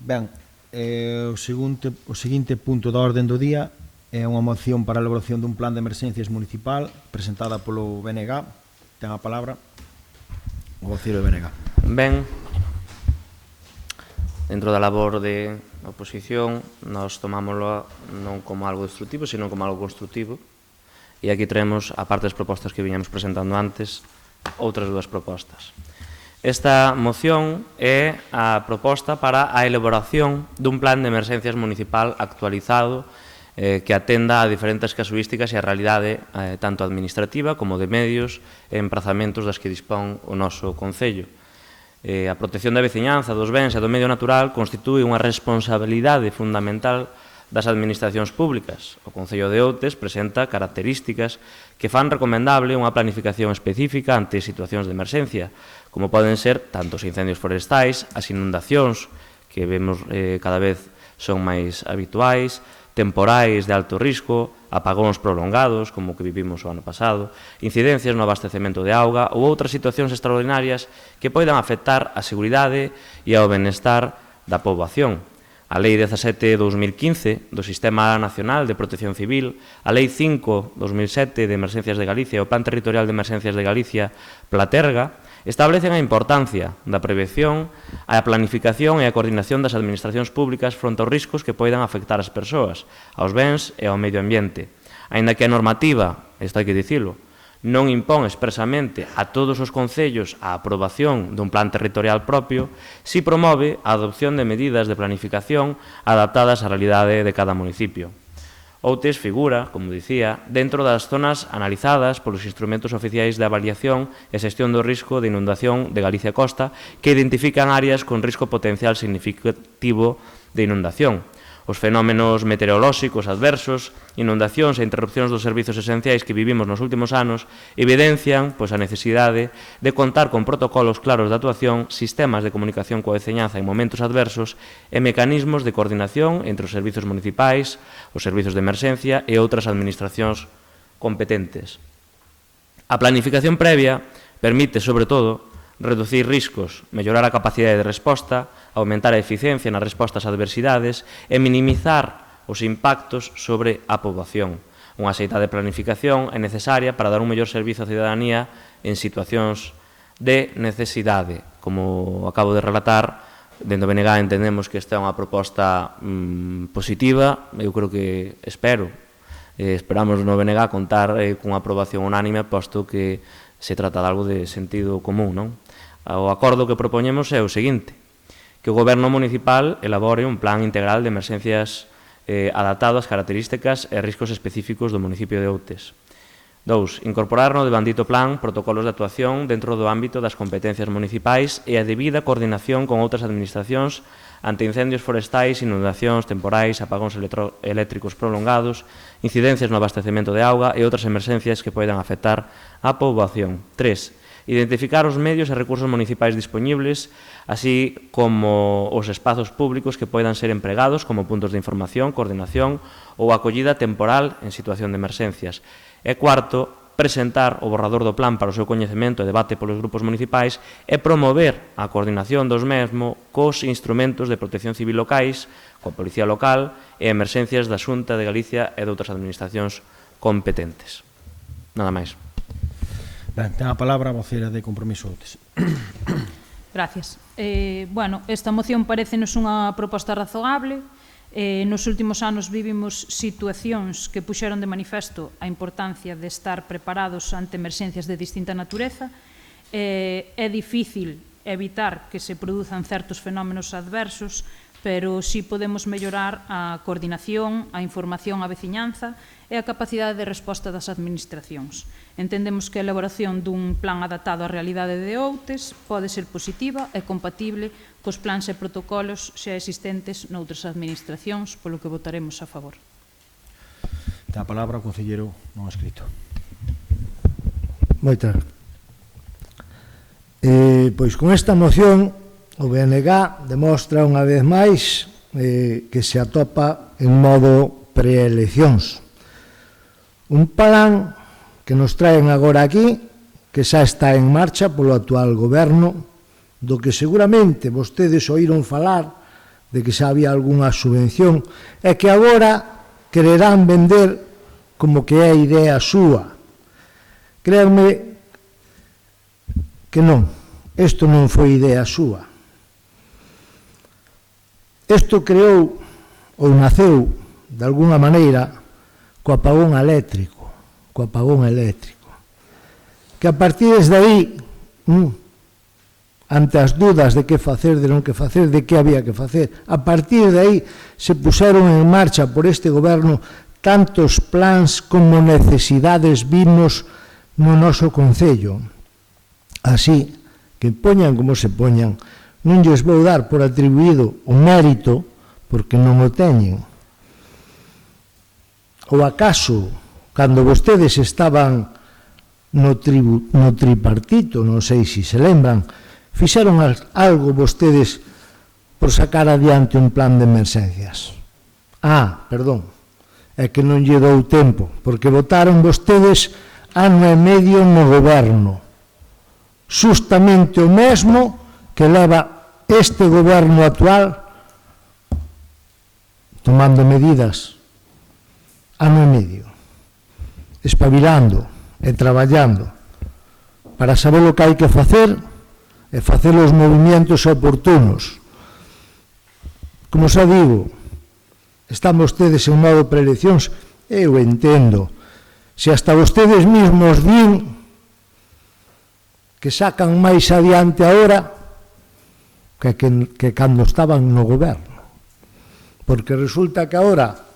Ben, o seguinte punto da orde do día é unha moción para a elaboración dun plan de emerxencias municipal presentada polo BNG. Ten a palabra o voceiro do BNG. Ben, dentro da labor de oposición, nós tomámoslo non como algo destructivo, sino como algo constructivo. E aquí traemos, a parte das propostas que viñamos presentando antes, outras dúas propostas. Esta moción é a proposta para a elaboración dun plan de emerxencias municipal actualizado que atenda a diferentes casuísticas e a realidade tanto administrativa como de medios e emprazamentos das que dispón o noso Concello. A protección da veciñanza, dos bens e do medio natural constitúe unha responsabilidade fundamental das administracións públicas. O Concello de Outes presenta características que fan recomendable unha planificación específica ante situacións de emerxencia, como poden ser tanto os incendios forestais, as inundacións, que vemos cada vez son máis habituais, temporais de alto risco, apagóns prolongados, como o que vivimos o ano pasado, incidencias no abastecemento de auga ou outras situacións extraordinarias que poidan afectar a seguridade e ao benestar da poboación. A Lei 17/2015 do Sistema Nacional de Protección Civil, a Lei 5/2007 de Emerxencias de Galicia e o Plan Territorial de Emerxencias de Galicia, Platerga, establecen a importancia da prevención, a planificación e a coordinación das administracións públicas fronte aos riscos que poidan afectar as persoas, aos bens e ao medio ambiente. Aínda que a normativa, isto hai que dicilo, non impón expresamente a todos os concellos a aprobación dun plan territorial propio, si promove a adopción de medidas de planificación adaptadas á realidade de cada municipio. Outes figura, como dicía, dentro das zonas analizadas polos instrumentos oficiais de avaliación e xestión do risco de inundación de Galicia Costa que identifican áreas con risco potencial significativo de inundación. Os fenómenos meteorolóxicos adversos, inundacións e interrupcións dos servizos esenciais que vivimos nos últimos anos evidencian a necesidade de contar con protocolos claros de actuación, sistemas de comunicación coa veciñanza en momentos adversos e mecanismos de coordinación entre os servizos municipais, os servizos de emerxencia e outras administracións competentes. A planificación previa permite, sobre todo, reducir riscos, mellorar a capacidade de resposta, aumentar a eficiencia nas respostas a adversidades e minimizar os impactos sobre a poboación. Unha axeitada planificación é necesaria para dar un mellor servizo á cidadanía en situacións de necesidade. Como acabo de relatar, dentro do BNG entendemos que esta é unha proposta positiva. Eu creo que esperamos no BNG contar cunha aprobación unánime, posto que se trata de algo de sentido común, non? O acordo que propoñemos é o seguinte: que o Goberno municipal elabore un plan integral de emerxencias adaptado ás características e riscos específicos do municipio de Outes. 2. Incorporar no devandito plan protocolos de actuación dentro do ámbito das competencias municipais e a debida coordinación con outras administracións ante incendios forestais, inundacións temporais, apagóns eléctricos prolongados, incidencias no abastecemento de auga e outras emerxencias que poidan afectar a poboación. 3. Identificar os medios e recursos municipais dispoñibles, así como os espazos públicos que poidan ser empregados como puntos de información, coordinación ou acollida temporal en situación de emerxencias. E 4. Presentar o borrador do plan para o seu coñecemento e debate polos grupos municipais e promover a coordinación dos mesmo cos instrumentos de protección civil locais, coa Policía Local e emerxencias da Xunta de Galicia e de outras administracións competentes. Nada máis. Ben, ten a palabra a voceira de Compromiso Outes. Gracias. Esta moción parecenos unha proposta razoable. Nos últimos anos vivimos situacións que puxeron de manifesto a importancia de estar preparados ante emerxencias de distinta natureza. É difícil evitar que se produzan certos fenómenos adversos, pero sí podemos mellorar a coordinación, a información á veciñanza e a capacidade de resposta das administracións. Entendemos que a elaboración dun plan adaptado á realidade de Outes pode ser positiva e compatible cos plans e protocolos xa existentes noutras administracións, polo que votaremos a favor. Ten a palabra o concelleiro non escrito. Moitas. Pois con esta moción o BNG demostra unha vez máis que se atopa en modo preeleccións. Un plan que nos traen agora aquí, que xa está en marcha polo actual goberno, do que seguramente vostedes oíron falar de que xa había algunha subvención, e que agora quererán vender como que é idea súa. Créanme que non, isto non foi idea súa. Isto creou ou naceu de alguna maneira co apagón eléctrico, que a partir desde aí, ante as dudas de que facer, de non que facer, de que había que facer, a partir de aí se puseron en marcha por este goberno tantos plans como necesidades vimos no noso concello. Así que poñan como se poñan, non lles vou dar por atribuído o mérito, porque non o teñen. Ou acaso, cando vostedes estaban no tripartito, non sei se se lembran, fixeron algo vostedes por sacar adiante un plan de emerxencias. Perdón, é que non lle dou tempo, porque votaron vostedes ano e medio no goberno, justamente o mesmo que leva este goberno actual tomando medidas ano e medio, espabilando e traballando para saber o que hai que facer e facer os movimentos oportunos. Como xa digo, están vostedes en modo preeleccións, eu entendo. Se hasta vostedes mesmos din que sacan máis adiante agora que cando estaban no goberno. Porque resulta que agora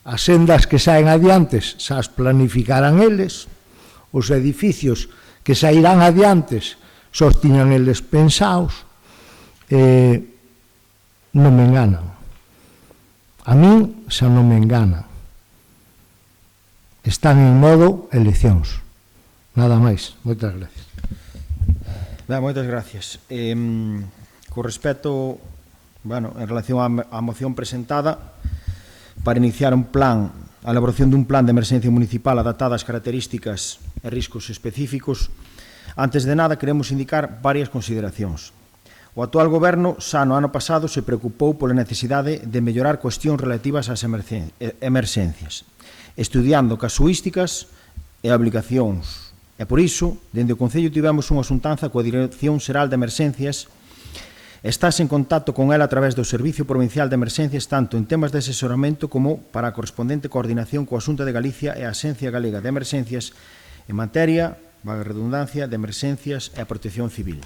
as sendas que saen adiante xa as planificarán eles, os edificios que sairán adiante só tiñan eles pensados, non me enganan. A min xa non me enganan. Están en modo eleccións. Nada máis. Moitas gracias. Moitas gracias. Con respecto, en relación á moción presentada, para iniciar un plan, a elaboración dun plan de emerxencia municipal adaptada ás características e riscos específicos, antes de nada queremos indicar varias consideracións. O actual goberno xa no ano pasado se preocupou pola necesidade de mellorar cuestións relativas ás emerxencias, estudiando casuísticas e obligacións. E por iso, dende o Concello tivemos unha xuntanza coa Dirección Xeral de Emerxencias. Estás en contacto con ela a través do Servicio Provincial de Emerxencias tanto en temas de asesoramento como para a correspondente coordinación coa Xunta de Galicia e a Axencia Galega de Emerxencias en materia, vaga redundancia, de emerxencias e a protección civil.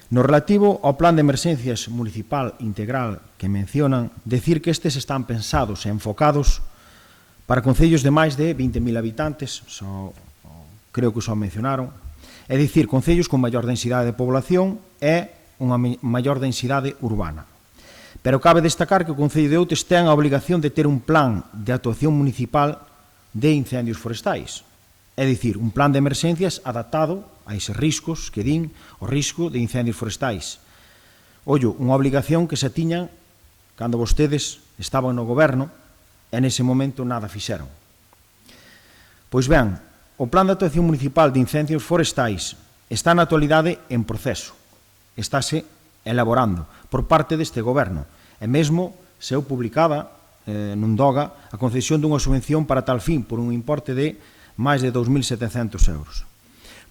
No relativo ao plan de emerxencias municipal integral que mencionan, decir que estes están pensados e enfocados para concellos de máis de 20.000 habitantes, creo que só mencionaron, é dicir, concellos con maior densidade de población e unha maior densidade urbana. Pero cabe destacar que o Concello de Outes ten a obligación de ter un plan de actuación municipal de incendios forestais, é dicir, un plan de emerxencias adaptado a eses riscos que din o risco de incendios forestais. Ollo, unha obligación que se tiñan cando vostedes estaban no goberno e nese momento nada fixeron. Pois ben, o Plan de Actuación Municipal de Incendios Forestais está na actualidade en proceso, estáse elaborando por parte deste goberno e mesmo se eu publicaba nun DOGA a concesión dunha subvención para tal fin por un importe de máis de 2.700 euros.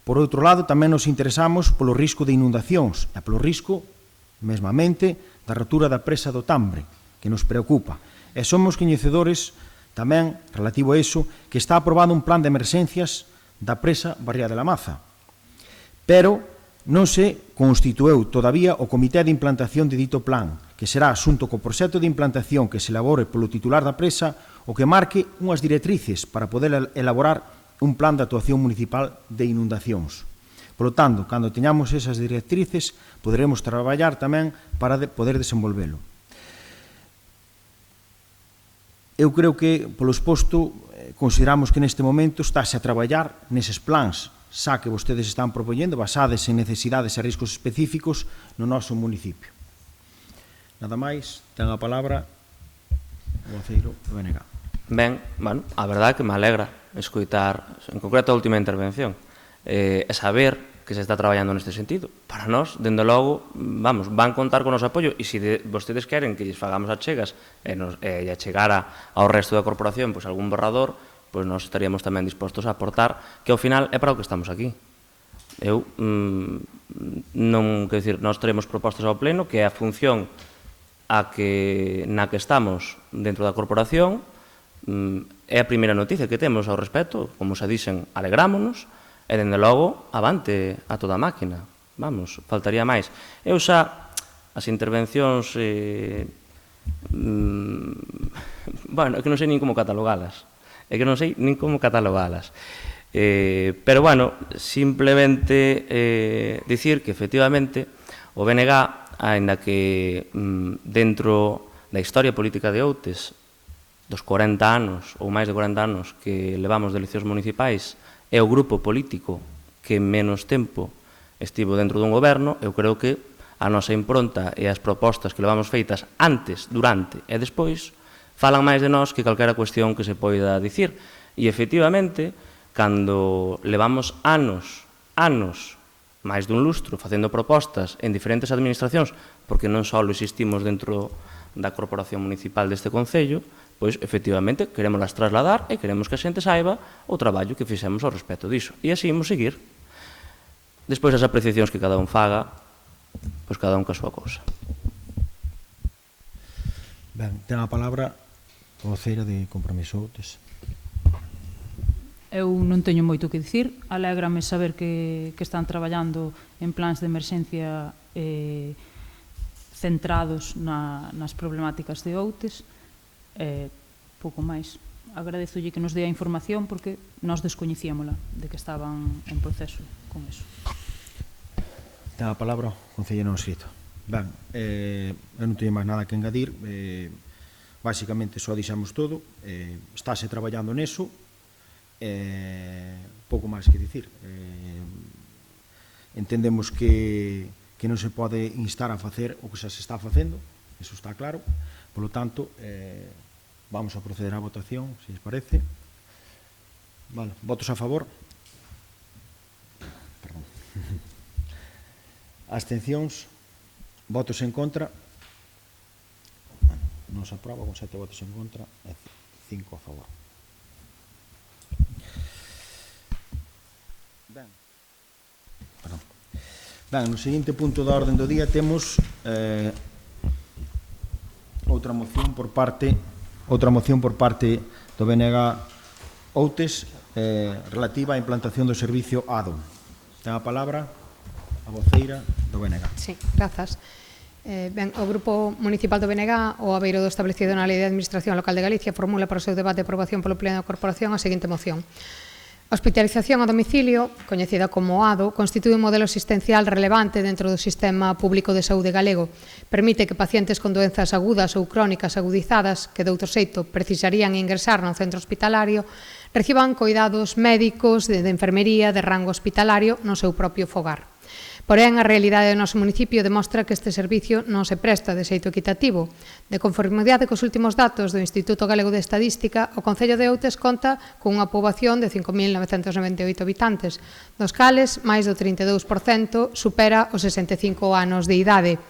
Por outro lado, tamén nos interesamos polo risco de inundacións e polo risco, mesmamente, da rotura da presa do Tambre, que nos preocupa. E somos coñecedores tamén, relativo a iso, que está aprobado un plan de emerxencias da presa Barría de la Maza. Pero non se constitueu todavía o Comité de Implantación de dito plan, que será, xunto co proxecto de implantación que se elabore polo titular da presa, o que marque unhas directrices para poder elaborar un plan de actuación municipal de inundacións. Por lo tanto, cando teñamos esas directrices, poderemos traballar tamén para poder desenvolvelo. Eu creo que, polo exposto, consideramos que neste momento estáse a traballar neses plans xa que vostedes están propoñendo, basadas en necesidades e riscos específicos no noso municipio. Nada máis, ten a palabra o voceiro do BNG. Ben, bueno, a verdade é que me alegra escoitar, en concreto a última intervención, e saber que se está traballando neste sentido. Para nós, dende logo, vamos, van contar con o noso apoio, e se vostedes queren que lles fagamos achegas e achegara ao resto da corporación pois algún borrador, pois nós estaríamos tamén dispostos a aportar, que ao final é para o que estamos aquí. Eu non, quero dicir, nós teremos propostas ao pleno, que é a función na que estamos dentro da corporación. É a primeira noticia que temos ao respecto, como se dixen, alegrámonos, e, dende logo, avante a toda a máquina. Vamos, faltaría máis. Eu xa, as intervencións, bueno, é que non sei nin como catalogalas. Pero, bueno, simplemente dicir que, efectivamente, o BNG, aínda que dentro da historia política de Outes, dos 40 anos, ou máis de 40 anos, que levamos de eleccións municipais, é o grupo político que menos tempo estivo dentro dun goberno, eu creo que a nosa impronta e as propostas que levamos feitas antes, durante e despois falan máis de nós que calquera cuestión que se poida dicir. E, efectivamente, cando levamos anos, máis dun lustro, facendo propostas en diferentes administracións, porque non só existimos dentro da corporación municipal deste concello, pois, efectivamente, queremos las trasladar e queremos que a xente saiba o traballo que fixemos ao respecto diso. E así imos seguir. Despois, as apreciacións que cada un faga, pois cada un ca súa cousa. Ben, ten a palabra o voceiro de Compromiso Outes. Eu non teño moito que dicir. Alégrame saber que están traballando en plans de emerxencia centrados nas problemáticas de Outes. Pouco máis. Agradezolle que nos dé a información porque nós descoñecíamola de que estaban en proceso con eso. Ten a palabra o concelleiro non escrito. Ben, eu non teño máis nada que engadir. Basicamente, só dixamos todo. Estáse traballando neso. Pouco máis que dicir. Entendemos que non se pode instar a facer o que xa se está facendo. Eso está claro. Por lo tanto, vamos a proceder á votación, se les parece. Vale, votos a favor? Perdón. Abstencións? Votos en contra? Non se aproba con 7 votos en contra e 5 a favor. Perdón. Ben, no seguinte punto da orden do día temos outra moción por parte do BNG Outes relativa á implantación do servicio ADO. Ten a palabra a voceira do BNG. Sí, grazas. Ben, o Grupo Municipal do BNG, o abeiro do establecido na Lei de Administración Local de Galicia, formula para o seu debate e aprobación polo Pleno da Corporación a seguinte moción. A hospitalización a domicilio, coñecida como ADO, constitúe un modelo asistencial relevante dentro do sistema público de saúde galego. Permite que pacientes con doenzas agudas ou crónicas agudizadas que de outro xeito precisarían ingresar no centro hospitalario reciban coidados médicos de enfermería de rango hospitalario no seu propio fogar. Porén, a realidade do noso municipio demostra que este servicio non se presta de xeito equitativo. De conformidade cos últimos datos do Instituto Galego de Estadística, o Concello de Outes conta cunha poboación de 5.998 habitantes, dos cales máis do 32% supera os 65 anos de idade.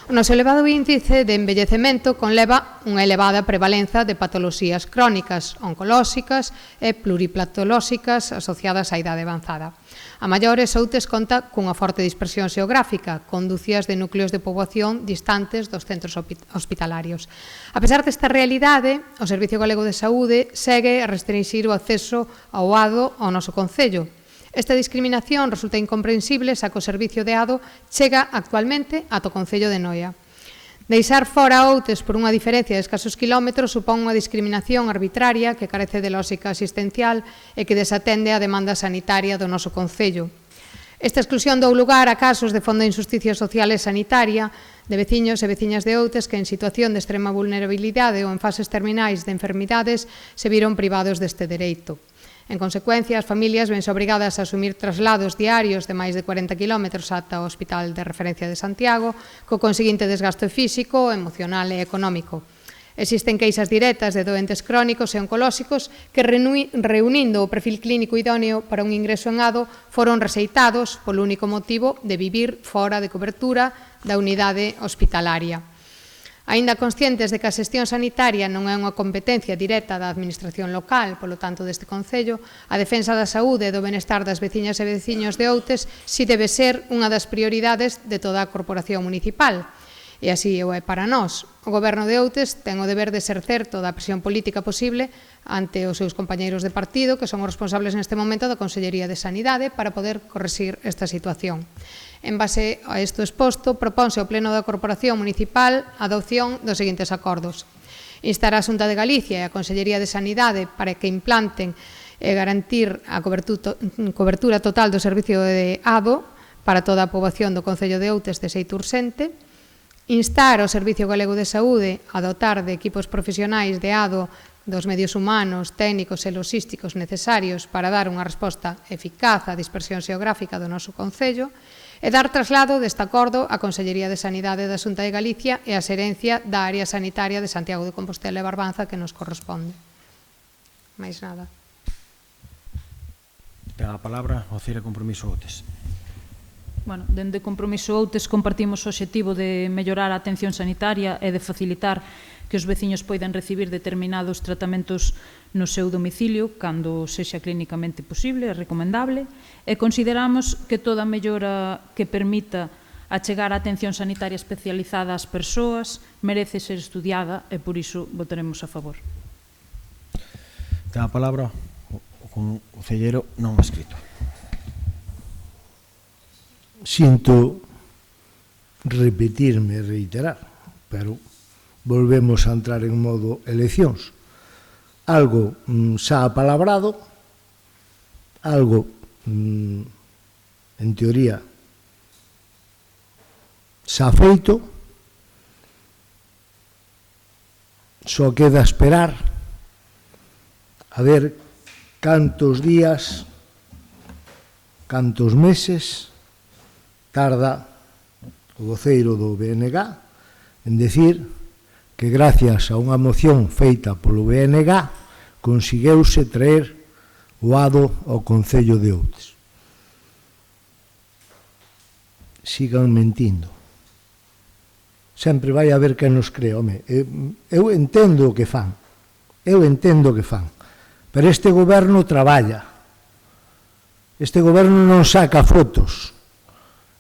O noso elevado índice de envellecemento conleva unha elevada prevalenza de patoloxías crónicas, oncolóxicas e pluripatolóxicas asociadas á idade avanzada. A maiores, Outes conta cunha forte dispersión xeográfica, con dúcias de núcleos de poboación distantes dos centros hospitalarios. A pesar desta realidade, o Servicio Galego de Saúde segue a restringir o acceso ao ADO ao noso concello. Esta discriminación resulta incomprensible xa que o servicio de ADO chega actualmente ata o Concello de Noia. Deixar fora Outes por unha diferencia de escasos kilómetros supón unha discriminación arbitraria que carece de lógica asistencial e que desatende a demanda sanitaria do noso concello. Esta exclusión dou lugar a casos de fonda injusticia social e sanitaria de veciños e veciñas de Outes que en situación de extrema vulnerabilidade ou en fases terminais de enfermidades se viron privados deste dereito. En consecuencia, as familias vense obrigadas a asumir traslados diarios de máis de 40 km ata o Hospital de Referencia de Santiago, co conseguinte desgaste físico, emocional e económico. Existen queixas directas de doentes crónicos e oncolóxicos que, reunindo o perfil clínico idóneo para un ingreso en ADO, foron receitados polo único motivo de vivir fora de cobertura da unidade hospitalaria. Aínda conscientes de que a xestión sanitaria non é unha competencia directa da administración local, polo tanto deste Concello, a defensa da saúde e do benestar das veciñas e veciños de Outes si debe ser unha das prioridades de toda a corporación municipal. E así o é para nós. O Goberno de Outes ten o deber de exercer toda a presión política posible ante os seus compañeiros de partido, que son os responsables neste momento da Consellería de Sanidade, para poder corrixir esta situación. En base a isto exposto, propónse ao Pleno da Corporación Municipal a adopción dos seguintes acordos. Instar a Xunta de Galicia e a Consellería de Sanidade para que implanten e garantir a cobertura total do servicio de ADO para toda a poboación do Concello de Outes de xeito urxente. Instar ao Servicio Galego de Saúde a dotar de equipos profesionais de ADO dos medios humanos, técnicos e logísticos necesarios para dar unha resposta eficaz á dispersión xeográfica do noso Concello e dar traslado deste acordo á Consellería de Sanidade da Xunta de Galicia e á Xerencia da Área Sanitaria de Santiago de Compostela e Barbanza que nos corresponde. Mais nada. Ten a palabra o CIRE Compromiso Outes. Bueno, dende Compromiso Outes compartimos o obxectivo de mellorar a atención sanitaria e de facilitar que os veciños poidan recibir determinados tratamentos no seu domicilio cando sexa clínicamente posible e recomendable, e consideramos que toda mellora que permita achegar a atención sanitaria especializada ás persoas merece ser estudiada e por iso votaremos a favor. Ten a palabra o concelleiro non escrito. Sinto repetirme e reiterar, pero volvemos a entrar en modo eleccións. Algo xa apalabrado, algo, en teoría, xa feito, só queda esperar a ver cantos días, cantos meses tarda o voceiro do BNG en decir que gracias a unha moción feita polo BNG consigueuse traer o ADO ao Concello de Outes. Sigan mentindo. Sempre vai haber quen nos cree, home. Eu entendo o que fan. Pero este goberno traballa. Este goberno non saca fotos.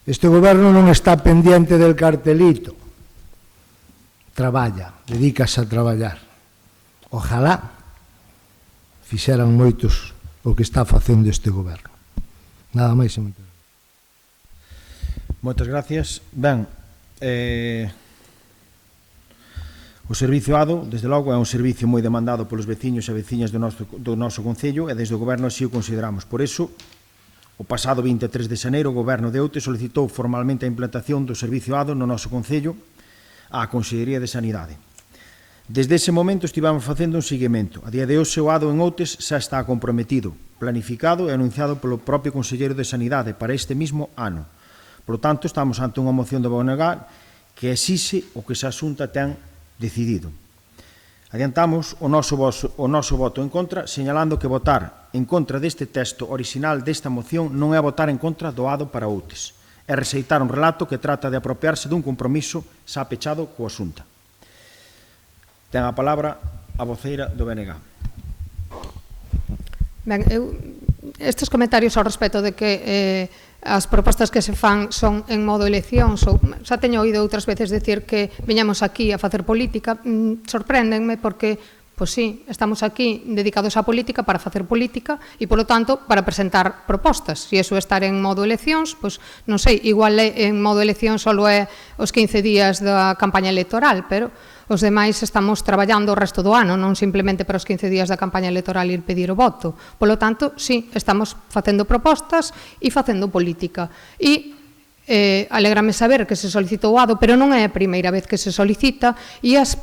Este goberno non está pendiente del cartelito. Traballa, dedícase a traballar. Ojalá fixeran moitos o que está facendo este goberno. Nada máis e moitas gracias. Moitas gracias. Ben, o servicio ADO, desde logo, é un servicio moi demandado polos veciños e veciñas do noso Concello e desde o goberno así o consideramos. Por iso, o pasado 23 de xaneiro, o Goberno de Outes solicitou formalmente a implantación do servicio ADO no noso Concello á Consellería de Sanidade. Desde ese momento estivamos facendo un seguimento. A día de hoxe o ADO en Outes xa está comprometido, planificado e anunciado polo propio Conselleiro de Sanidade para este mismo ano. Por lo tanto, estamos ante unha moción do BNG que exixe o que a Xunta ten decidido. Adiantamos o noso voto en contra, señalando que votar en contra deste texto orixinal desta moción non é votar en contra do ADO para Outes, é rexeitar un relato que trata de apropiarse dun compromiso xa pechado coa Xunta. Ten a palabra a voceira do BNG. Ben, estes comentarios ao respecto de que as propostas que se fan son en modo elección, xa teño oído outras veces decir que viñamos aquí a facer política, sorpréndenme porque, pois sí, estamos aquí dedicados á política para facer política e, polo tanto, para presentar propostas. Se iso é estar en modo eleccións, pois non sei, igual en modo elección só é os 15 días da campaña electoral, pero os demais estamos traballando o resto do ano, non simplemente para os 15 días da campaña electoral ir pedir o voto. Polo tanto, sí, estamos facendo propostas e facendo política. E Alégrame saber que se solicitou o ADO, pero non é a primeira vez que se solicita, e as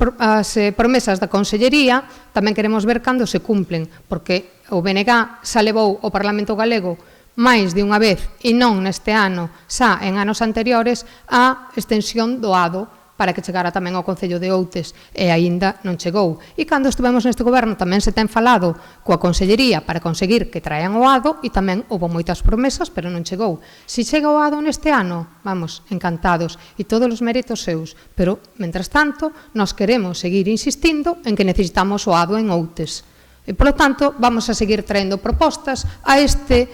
promesas da Consellería tamén queremos ver cando se cumplen, porque o BNG xa levou ao Parlamento Galego máis de unha vez, e non neste ano, xa en anos anteriores, a extensión do ADO para que chegara tamén ao Concello de Outes, e aínda non chegou. E cando estivemos neste goberno tamén se ten falado coa Consellería para conseguir que traían o ADO, e tamén houve moitas promesas, pero non chegou. Se chega o ADO neste ano, vamos, encantados, e todos os méritos seus, pero, mentras tanto, nós queremos seguir insistindo en que necesitamos o ADO en Outes. E, polo tanto, vamos a seguir traendo propostas a este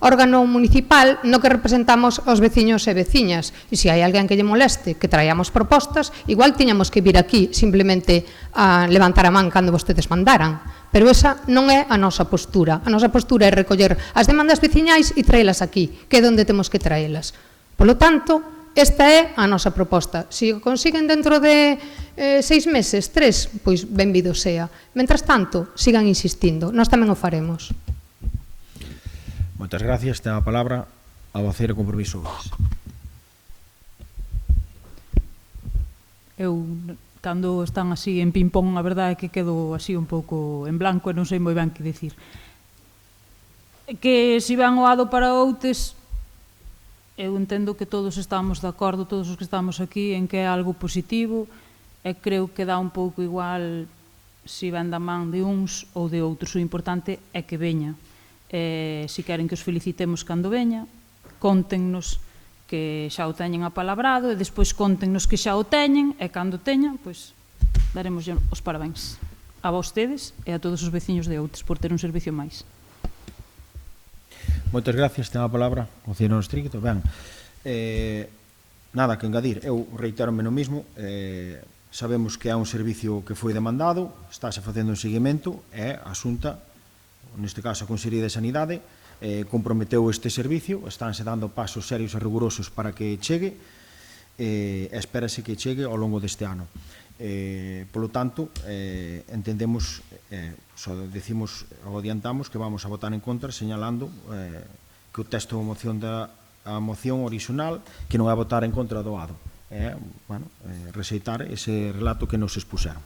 órgano municipal no que representamos os veciños e veciñas. E se hai alguén que lle moleste que traíamos propostas, igual tiñamos que vir aquí simplemente a levantar a man cando vostedes mandaran. Pero esa non é a nosa postura. A nosa postura é recoller as demandas veciñais e traelas aquí, que é onde temos que traelas. Polo tanto, esta é a nosa proposta. Se o consiguen dentro de 6 meses, 3, pois benvido sea. Mentras tanto, sigan insistindo. Nós tamén o faremos. Moitas gracias. Ten a palabra a voceira Compromiso. Eu, cando están así en ping-pong, a verdade é que quedo así un pouco en blanco e non sei moi ben que dicir. Que se van o ADO para Outes, eu entendo que todos estamos de acordo, todos os que estamos aquí, en que é algo positivo, e creo que dá un pouco igual se ven da man de uns ou de outros. O importante é que veña. Se queren que os felicitemos cando veña, contennos que xa o teñen apalabrado, e despois contennos que xa o teñen, e cando teñan, pois daremos os parabéns a vostedes e a todos os veciños de Outes por ter un servicio máis. Moitas gracias. Ten a palabra o concelleiro Estricto. Ben, nada que engadir. Eu reiterome no mismo. Sabemos que é un servicio que foi demandado, estáse facendo un seguimento, e a Xunta, neste caso a Consellería de Sanidade, comprometeu este servicio, estánse dando pasos serios e rigurosos para que chegue, e espérase que chegue ao longo deste ano. Polo tanto, entendemos, só decimos ou adiantamos que vamos a votar en contra, señalando que o texto de moción da moción original, que non é votar en contra do ADO, é rexeitar ese relato que nos expuseron.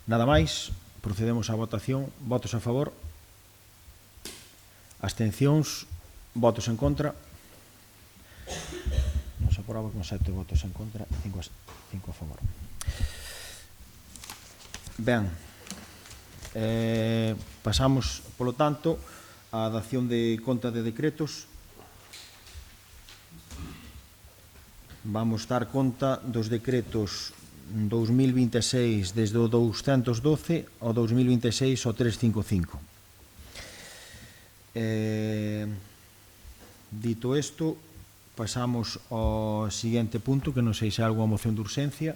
Nada máis, procedemos á votación. Votos a favor, abstencións, votos en contra. Nos aproba con 7 votos en contra, 5 a favor. Ben, pasamos, polo tanto, á dación de conta de decretos. Vamos dar conta dos decretos 2026 desde o 212 ao 2026 ao 355. Dito isto, pasamos ao seguinte punto, que non sei se hai alguma moción de urxencia.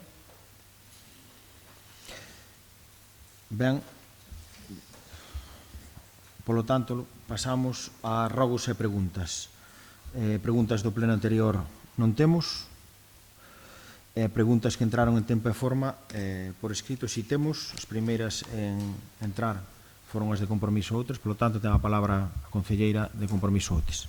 Ben, polo tanto, pasamos a rogos e preguntas. Preguntas do pleno anterior non temos. Preguntas que entraron en tempo e forma por escrito, si temos. As primeiras en entrar foron as de Compromiso Outes, polo tanto ten a palabra a concelleira de Compromiso Outes.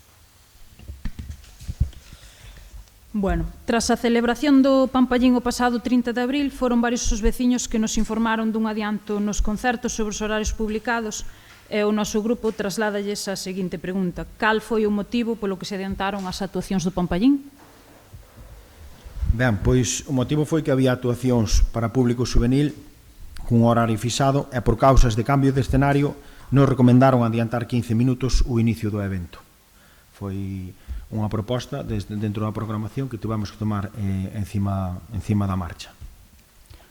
Bueno, tras a celebración do Pampallín o pasado 30 de abril, foron varios os veciños que nos informaron dun adianto nos concertos sobre os horarios publicados, e o noso grupo trasladalles a seguinte pregunta: cal foi o motivo polo que se adiantaron as actuacións do Pampallín? Ben, pois o motivo foi que había actuacións para público juvenil cun horario fixado, e por causas de cambio de escenario nos recomendaron adiantar 15 minutos o inicio do evento. Foi unha proposta dentro da programación que tivemos que tomar encima da marcha.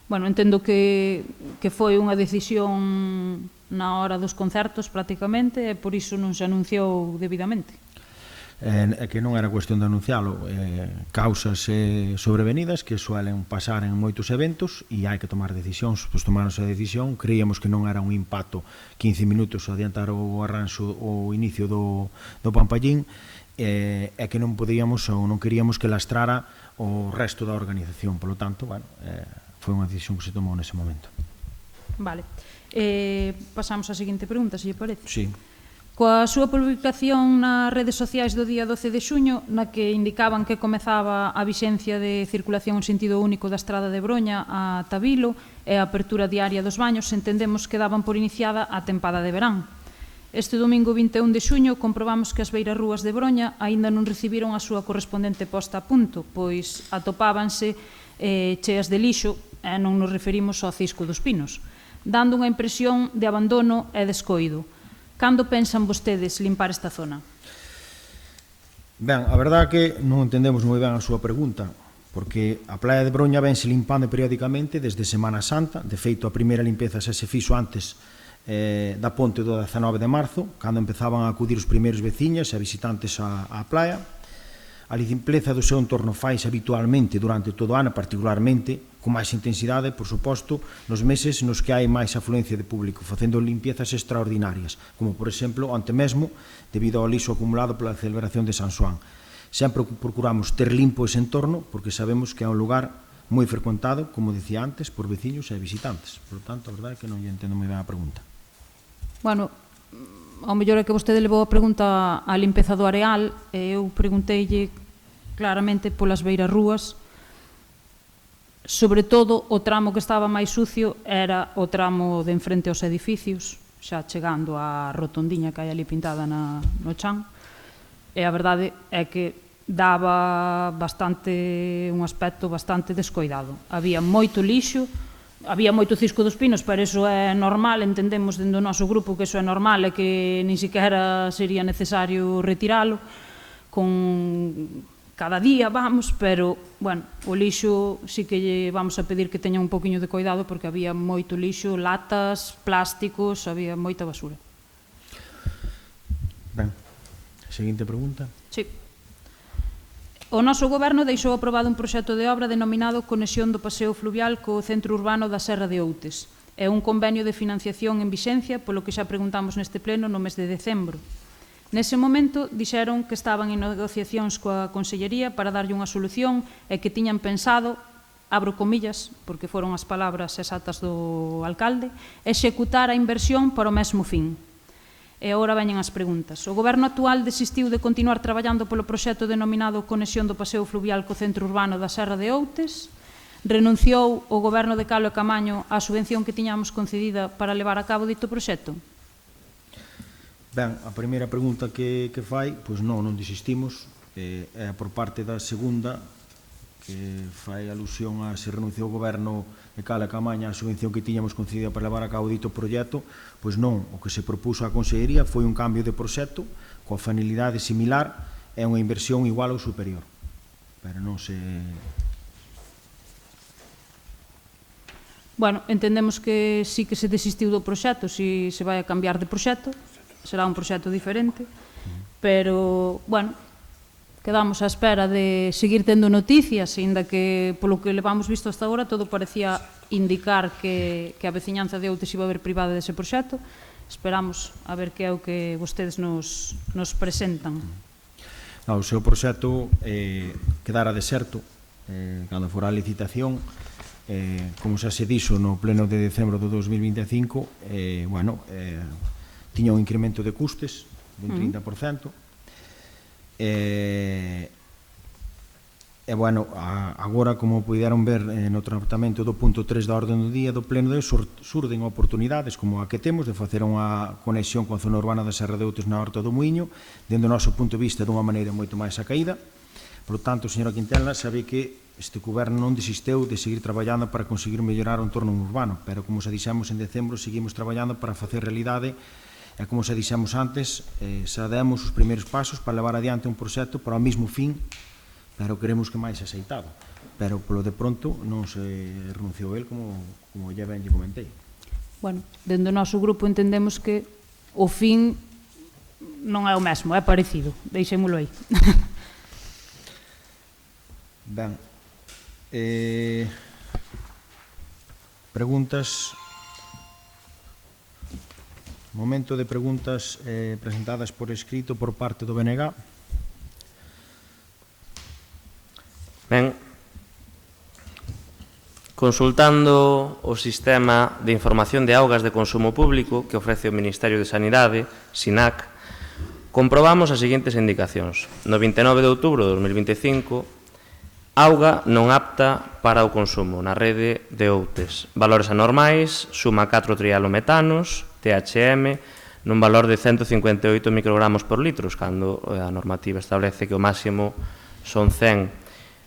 Bueno, entendo que foi unha decisión na hora dos concertos prácticamente, e por iso non se anunciou debidamente. É que non era cuestión de anuncialo, causas sobrevenidas que suelen pasar en moitos eventos, e hai que tomar decisións. Pois tomaron esa decisión, creíamos que non era un impacto 15 minutos adiantar o arranxo, o inicio do Pampallín, e que non podíamos ou non queríamos que lastrara o resto da organización. Por lo tanto, bueno, foi unha decisión que se tomou nese momento. Vale. Pasamos á seguinte pregunta, se lle parece. Sí. Coa súa publicación nas redes sociais do día 12 de xuño, na que indicaban que comezaba a vixencia de circulación en sentido único da Estrada de Broña a Tabilo e a apertura diaria dos baños, entendemos que daban por iniciada a tempada de verán. Este domingo 21 de xuño comprobamos que as beirarrúas de Broña aínda non recibiron a súa correspondente posta a punto, pois atopábanse cheas de lixo e non nos referimos ao Cisco dos Pinos, dando unha impresión de abandono e descoido. Cando pensan vostedes limpar esta zona? Ben, a verdade é que non entendemos moi ben a súa pregunta, porque a Praia de Broña vense limpando periódicamente desde Semana Santa. De feito, a primeira limpeza xa se fixo antes da ponte do 19 de marzo, cando empezaban a acudir os primeiros veciños e visitantes á praia. A limpleza do seu entorno faise habitualmente durante todo o ano, particularmente con máis intensidade, por suposto, nos meses nos que hai máis afluencia de público, facendo limpiezas extraordinarias, como, por exemplo, onte mesmo, debido ao lixo acumulado pola celebración de San Xoán. Sempre procuramos ter limpo ese entorno, porque sabemos que é un lugar moi frecuentado, como dicía antes, por veciños e visitantes. Por tanto, a verdade é que non lle entendo moi ben a pregunta. Bueno, ao mellor é que vostede levou a pregunta á limpeza do areal, e eu pregunteille claramente polas beirarrúas. Sobre todo, o tramo que estaba máis sucio era o tramo de enfrente aos edificios, xa chegando á rotondiña que hai ali pintada no chan, e a verdade é que daba un aspecto bastante descoidado. Había moito lixo, había moito Cisco dos Pinos, pero iso é normal, entendemos dentro do noso grupo que iso é normal e que nin sequera sería necesario retiralo con cada día, pero, bueno, o lixo sí que lle vamos a pedir que teña un poquinho de cuidado porque había moito lixo, latas, plásticos, había moita basura. Ben, seguinte pregunta. Sí. O noso goberno deixou aprobado un proxecto de obra denominado Conexión do Paseo Fluvial co Centro Urbano da Serra de Outes. É un convenio de financiación en vixencia, polo que xa preguntamos neste pleno no mes de decembro. Nese momento dixeron que estaban en negociacións coa Consellería para darlle unha solución e que tiñan pensado, abro comillas, porque foron as palabras exactas do alcalde, executar a inversión para o mesmo fin. E agora veñen as preguntas. O goberno actual desistiu de continuar traballando polo proxecto denominado Conexión do Paseo Fluvial co Centro Urbano da Serra de Outes? Renunciou o goberno de Calo e Camaño á subvención que tiñamos concedida para levar a cabo dito proxecto? Ben, a primeira pregunta que fai, pois non desistimos, é por parte da segunda, que fai alusión a se renunciou o goberno de Cala e Camaña a subvención que tiñamos concedida para levar a cabo dito proxecto, pois non, o que se propuso á Consellería foi un cambio de proxecto coa finalidade similar e unha inversión igual ou superior, pero non se... Bueno, entendemos que sí que se desistiu do proxecto, si se vai a cambiar de proxecto, será un proxecto diferente, pero, bueno, quedamos á espera de seguir tendo noticias, ainda que, polo que levamos visto hasta agora, todo parecía indicar que a veciñanza de Outes iba a haber privada dese proxecto. Esperamos a ver que é o que vostedes nos presentan. O seu proxecto quedara deserto cando fora a licitación, como xa se dixo no pleno de decembro do 2025, tiña un incremento de custes dun 30%, bueno, agora, como puderon ver no tratamento do punto 3 da orden do día do pleno de surden oportunidades como a que temos de facer unha conexión con a zona urbana da Serra de Outes na Horta do Muiño, dentro do noso punto de vista dunha maneira moito máis acaída. Por tanto, señora Quintela, sabe que este goberno non desisteu de seguir traballando para conseguir mellorar o entorno urbano, pero, como xa dixemos en decembro, seguimos traballando para facer realidade. E, como xa dixemos antes, xa demos os primeiros pasos para levar adiante un proxecto para o mesmo fin, pero queremos que máis aceitado. Pero, polo de pronto, non se renunciou el, como ya ben lle comentei. Bueno, dentro do noso grupo entendemos que o fin non é o mesmo, é parecido. Deixémolo aí. Ben, preguntas... Momento de preguntas presentadas por escrito por parte do BNG. Ben, consultando o Sistema de Información de Augas de Consumo Público que ofrece o Ministerio de Sanidade, SINAC, comprobamos as seguintes indicacións. No 29 de outubro de 2025, auga non apta para o consumo na rede de Outes. Valores anormais, suma 4 trialometanos, THM, nun valor de 158 microgramos por litros, cando a normativa establece que o máximo son 100.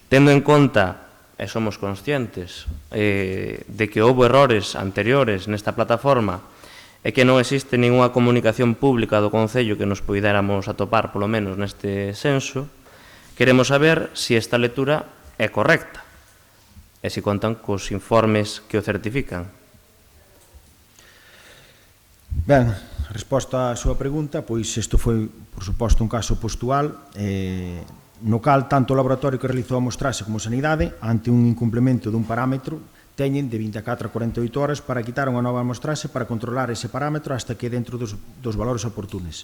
Tendo en conta, e somos conscientes, de que houve errores anteriores nesta plataforma e que non existe ninguna comunicación pública do Concello que nos poidéramos atopar, polo menos neste senso, queremos saber se esta lectura é correcta e se contan cos informes que o certifican. Ben, a resposta á súa pregunta, pois isto foi, por suposto, un caso postual, no cal tanto o laboratorio que realizou a mostrase como Sanidade, ante un incumplemento dun parámetro, teñen de 24 a 48 horas para quitar unha nova mostrase para controlar ese parámetro hasta que dentro dos valores oportunes.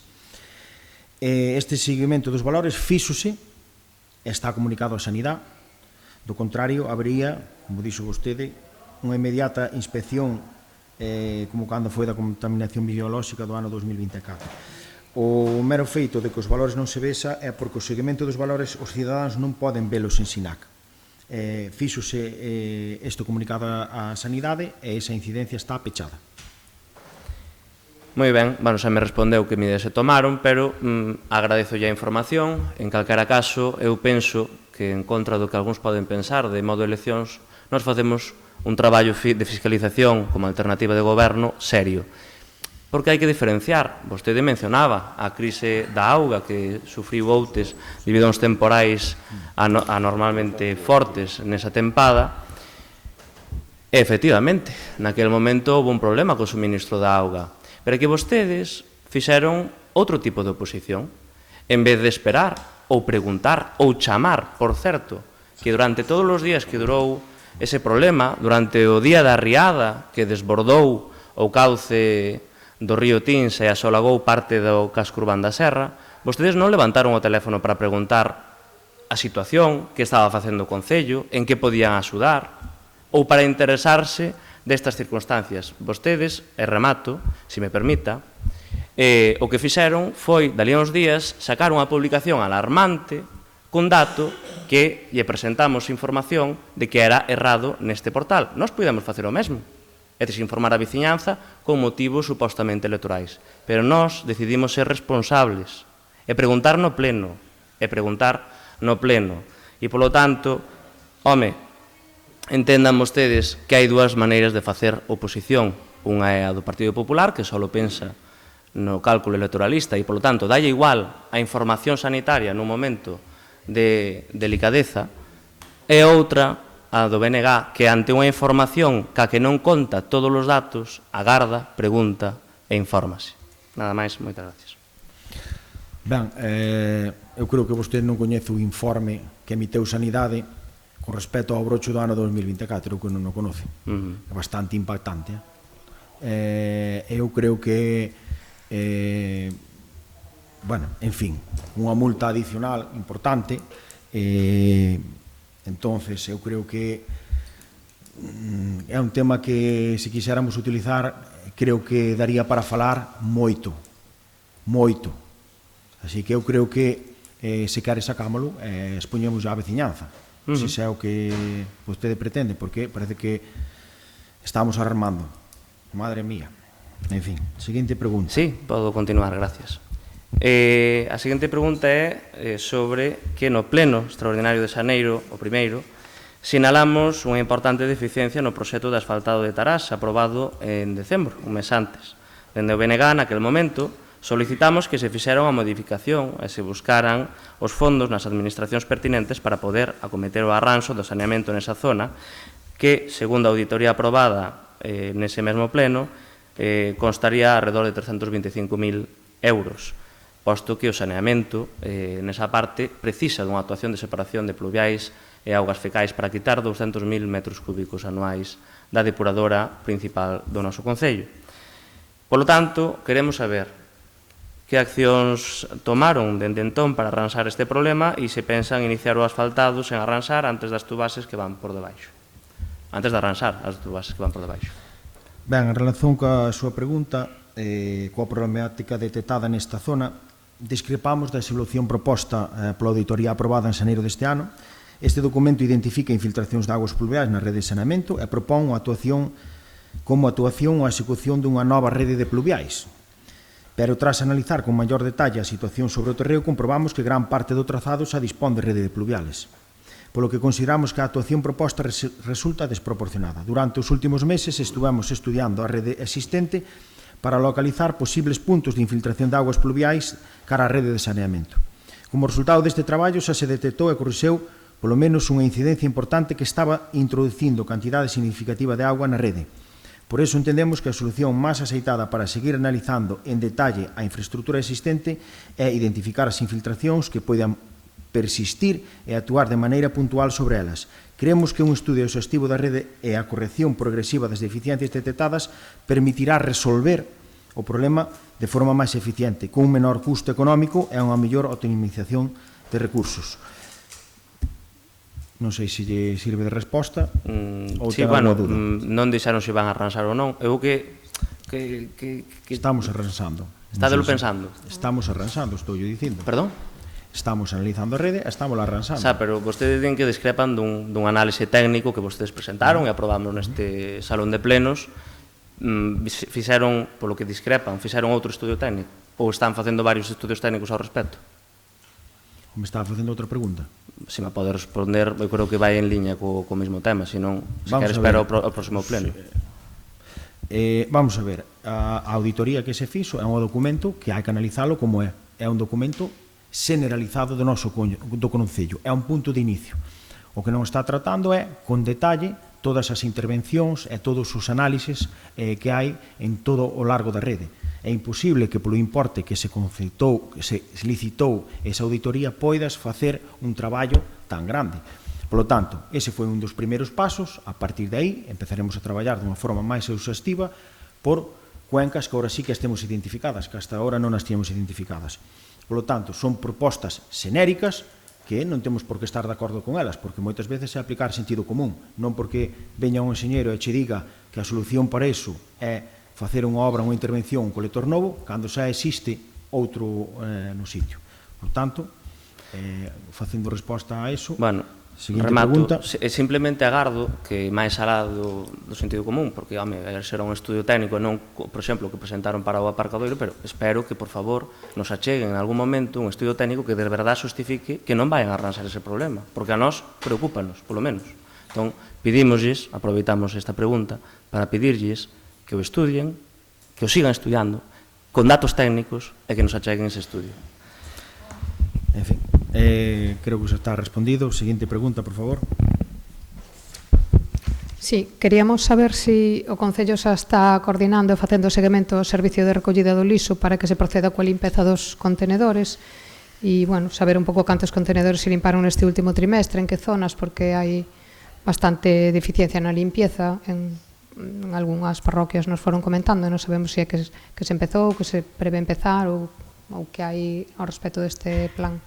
Este seguimento dos valores fíxose e está comunicado a Sanidade. Do contrario, habería, como dixo vostede, unha inmediata inspección como cando foi da contaminación biolóxica do ano 2024. O mero feito de que os valores non se vexa é porque o seguimento dos valores os cidadáns non poden velos en SINAC. Fíxose este comunicado á Sanidade e esa incidencia está pechada. Moi ben, bueno, xa me respondeu que medidas se tomaron, pero agradezo a información. En calquera caso, eu penso que en contra do que algúns poden pensar de modo de eleccións, nós facemos un traballo de fiscalización como alternativa de goberno serio. Porque hai que diferenciar. Vostede mencionaba a crise da auga que sufriu Outes debido a uns temporais anormalmente fortes nesa tempada. E, efectivamente, naquele momento houve un problema co suministro da auga. Pero que vostedes fixeron outro tipo de oposición. En vez de esperar ou preguntar, ou chamar, por certo, que durante todos os días que durou ese problema, durante o día da riada que desbordou o cauce do río Tins e asolagou parte do casco urbán da Serra, vostedes non levantaron o teléfono para preguntar a situación que estaba facendo o Concello, en que podían axudar, ou para interesarse destas circunstancias. Vostedes, e remato, se me permita, o que fixeron foi, dali a uns días, sacar unha publicación alarmante cun dato que lle presentamos información de que era errado neste portal. Nós podemos facer o mesmo, e desinformar a veciñanza con motivos supostamente electorais. Pero nós decidimos ser responsables e preguntar no pleno, e polo tanto, home, entendan vostedes que hai dúas maneiras de facer oposición. Unha é a do Partido Popular, que só pensa no cálculo electoralista e, polo tanto, dalle igual a información sanitaria nun momento de delicadeza, e outra, a do BNG, que ante unha información ca que non conta todos os datos, agarda, pregunta e infórmase. Nada máis, moitas gracias. Ben, eu creo que vostede non coñece o informe que emiteu Sanidade con respecto ao brocho do ano 2024, eu que non o conoce. É bastante impactante. Eu creo que bueno, en fin, unha multa adicional importante, entonces eu creo que é un tema que se quixéramos utilizar creo que daría para falar moito, así que eu creo que se quere sacámolo expoñemos á veciñanza, se é o que vostede pretende, porque parece que estamos alarmando, madre mía. En fin, seguinte pregunta. Sí, podo continuar, gracias. A seguinte pregunta é sobre que no pleno extraordinario de Xaneiro, o primeiro, sinalamos unha importante deficiencia no proxecto de asfaltado de Tarás aprobado en decembro, un mes antes. Dende o BNG, naquele momento, solicitamos que se fixera unha modificación e se buscaran os fondos nas administracións pertinentes para poder acometer o arranxo do saneamento nesa zona que, segundo a auditoría aprobada nese mesmo pleno, constaría alrededor de 325.000 euros, posto que o saneamento nesa parte precisa dunha actuación de separación de pluviais e augas fecais para quitar 200.000 metros cúbicos anuais da depuradora principal do noso Concello. Polo tanto, queremos saber que accións tomaron dende entón para arranxar este problema e se pensan iniciar o asfaltado sen arranxar antes das tubases que van por debaixo. Antes de arranxar as tubases que van por debaixo. Ben, en relación coa súa pregunta, coa problemática detectada nesta zona, discrepamos da solución proposta pola auditoría aprobada en xaneiro deste ano. Este documento identifica infiltracións de augas pluviais na rede de saneamento e propón a actuación como actuación ou a execución dunha nova rede de pluviais. Pero tras analizar con maior detalle a situación sobre o terreo, comprobamos que gran parte do trazado xa dispón de rede de pluviales, polo que consideramos que a actuación proposta resulta desproporcionada. Durante os últimos meses estuvemos estudiando a rede existente para localizar posibles puntos de infiltración de augas pluviais cara á rede de saneamento. Como resultado deste traballo xa se detectou e corrixeu polo menos unha incidencia importante que estaba introducindo cantidade significativa de auga na rede. Por iso entendemos que a solución máis aceitada para seguir analizando en detalle a infraestructura existente é identificar as infiltracións que poidan persistir e actuar de maneira puntual sobre elas. Creemos que un estudio exhaustivo da rede e a corrección progresiva das deficiencias detectadas permitirá resolver o problema de forma máis eficiente, con un menor custo económico e unha mellor optimización de recursos. Non sei se lle sirve de resposta ou sí, ten alguma dúda. Non dixeron se van a arranxar ou non. Eu que Estamos arranxando. Estádelo pensando. Estamos arranxando, estou yo dicindo. Perdón? Estamos analizando a rede e estamos arranxando. Xa, pero vostedes din que discrepan dun análise técnico que vostedes presentaron e aprobamos neste salón de plenos. Fixeron, polo que discrepan, fixeron outro estudio técnico? Ou están facendo varios estudios técnicos ao respecto? Me estaba facendo outra pregunta. Se me pode responder, eu creo que vai en liña co mesmo tema, senón, se quer espero ao próximo pleno. Vamos a ver, a auditoría que se fixo é un documento que hai que analizalo como é. É un documento generalizado do noso do Concello, é un punto de inicio. O que non está tratando é, con detalle, todas as intervencións e todos os análises que hai en todo o largo da rede. É imposible que polo importe que se conceitou, que se licitou esa auditoría poidas facer un traballo tan grande. Polo tanto, ese foi un dos primeiros pasos. A partir de aí empezaremos a traballar dunha forma máis exhaustiva por cuencas que agora sí que as temos identificadas, que hasta agora non as tínhamos identificadas. Polo tanto, son propostas xenéricas que non temos por que estar de acordo con elas, porque moitas veces é aplicar sentido común, non porque veña un enxeñeiro e che diga que a solución para iso é facer unha obra, unha intervención, un colector novo, cando xa existe outro no sitio. Por tanto, facendo resposta a iso, remato, simplemente agardo que máis alá do sentido común, porque, home, será un estudio técnico, non, por exemplo, que presentaron para o aparcadoiro, pero espero que, por favor, nos acheguen en algún momento un estudio técnico que de verdade justifique que non vayan a arranxar ese problema, porque a nós preocúpanos, polo menos. Entón, pedímoslles, aproveitamos esta pregunta, para pedirlles que o estudien, que o sigan estudiando, con datos técnicos e que nos acheguen ese estudio. En fin, creo que xa está respondido. Seguinte pregunta, por favor. Sí, queríamos saber se o Concello xa está coordinando e facendo seguimento ao servicio de recollida do lixo para que se proceda coa limpeza dos contenedores e, bueno, saber un pouco cantos contenedores se limparon neste último trimestre, en que zonas, porque hai bastante deficiencia na limpieza en algunhas parroquias nos foron comentando, non sabemos se é que se empezou, que se prevé empezar ou que hai ao respecto deste plan.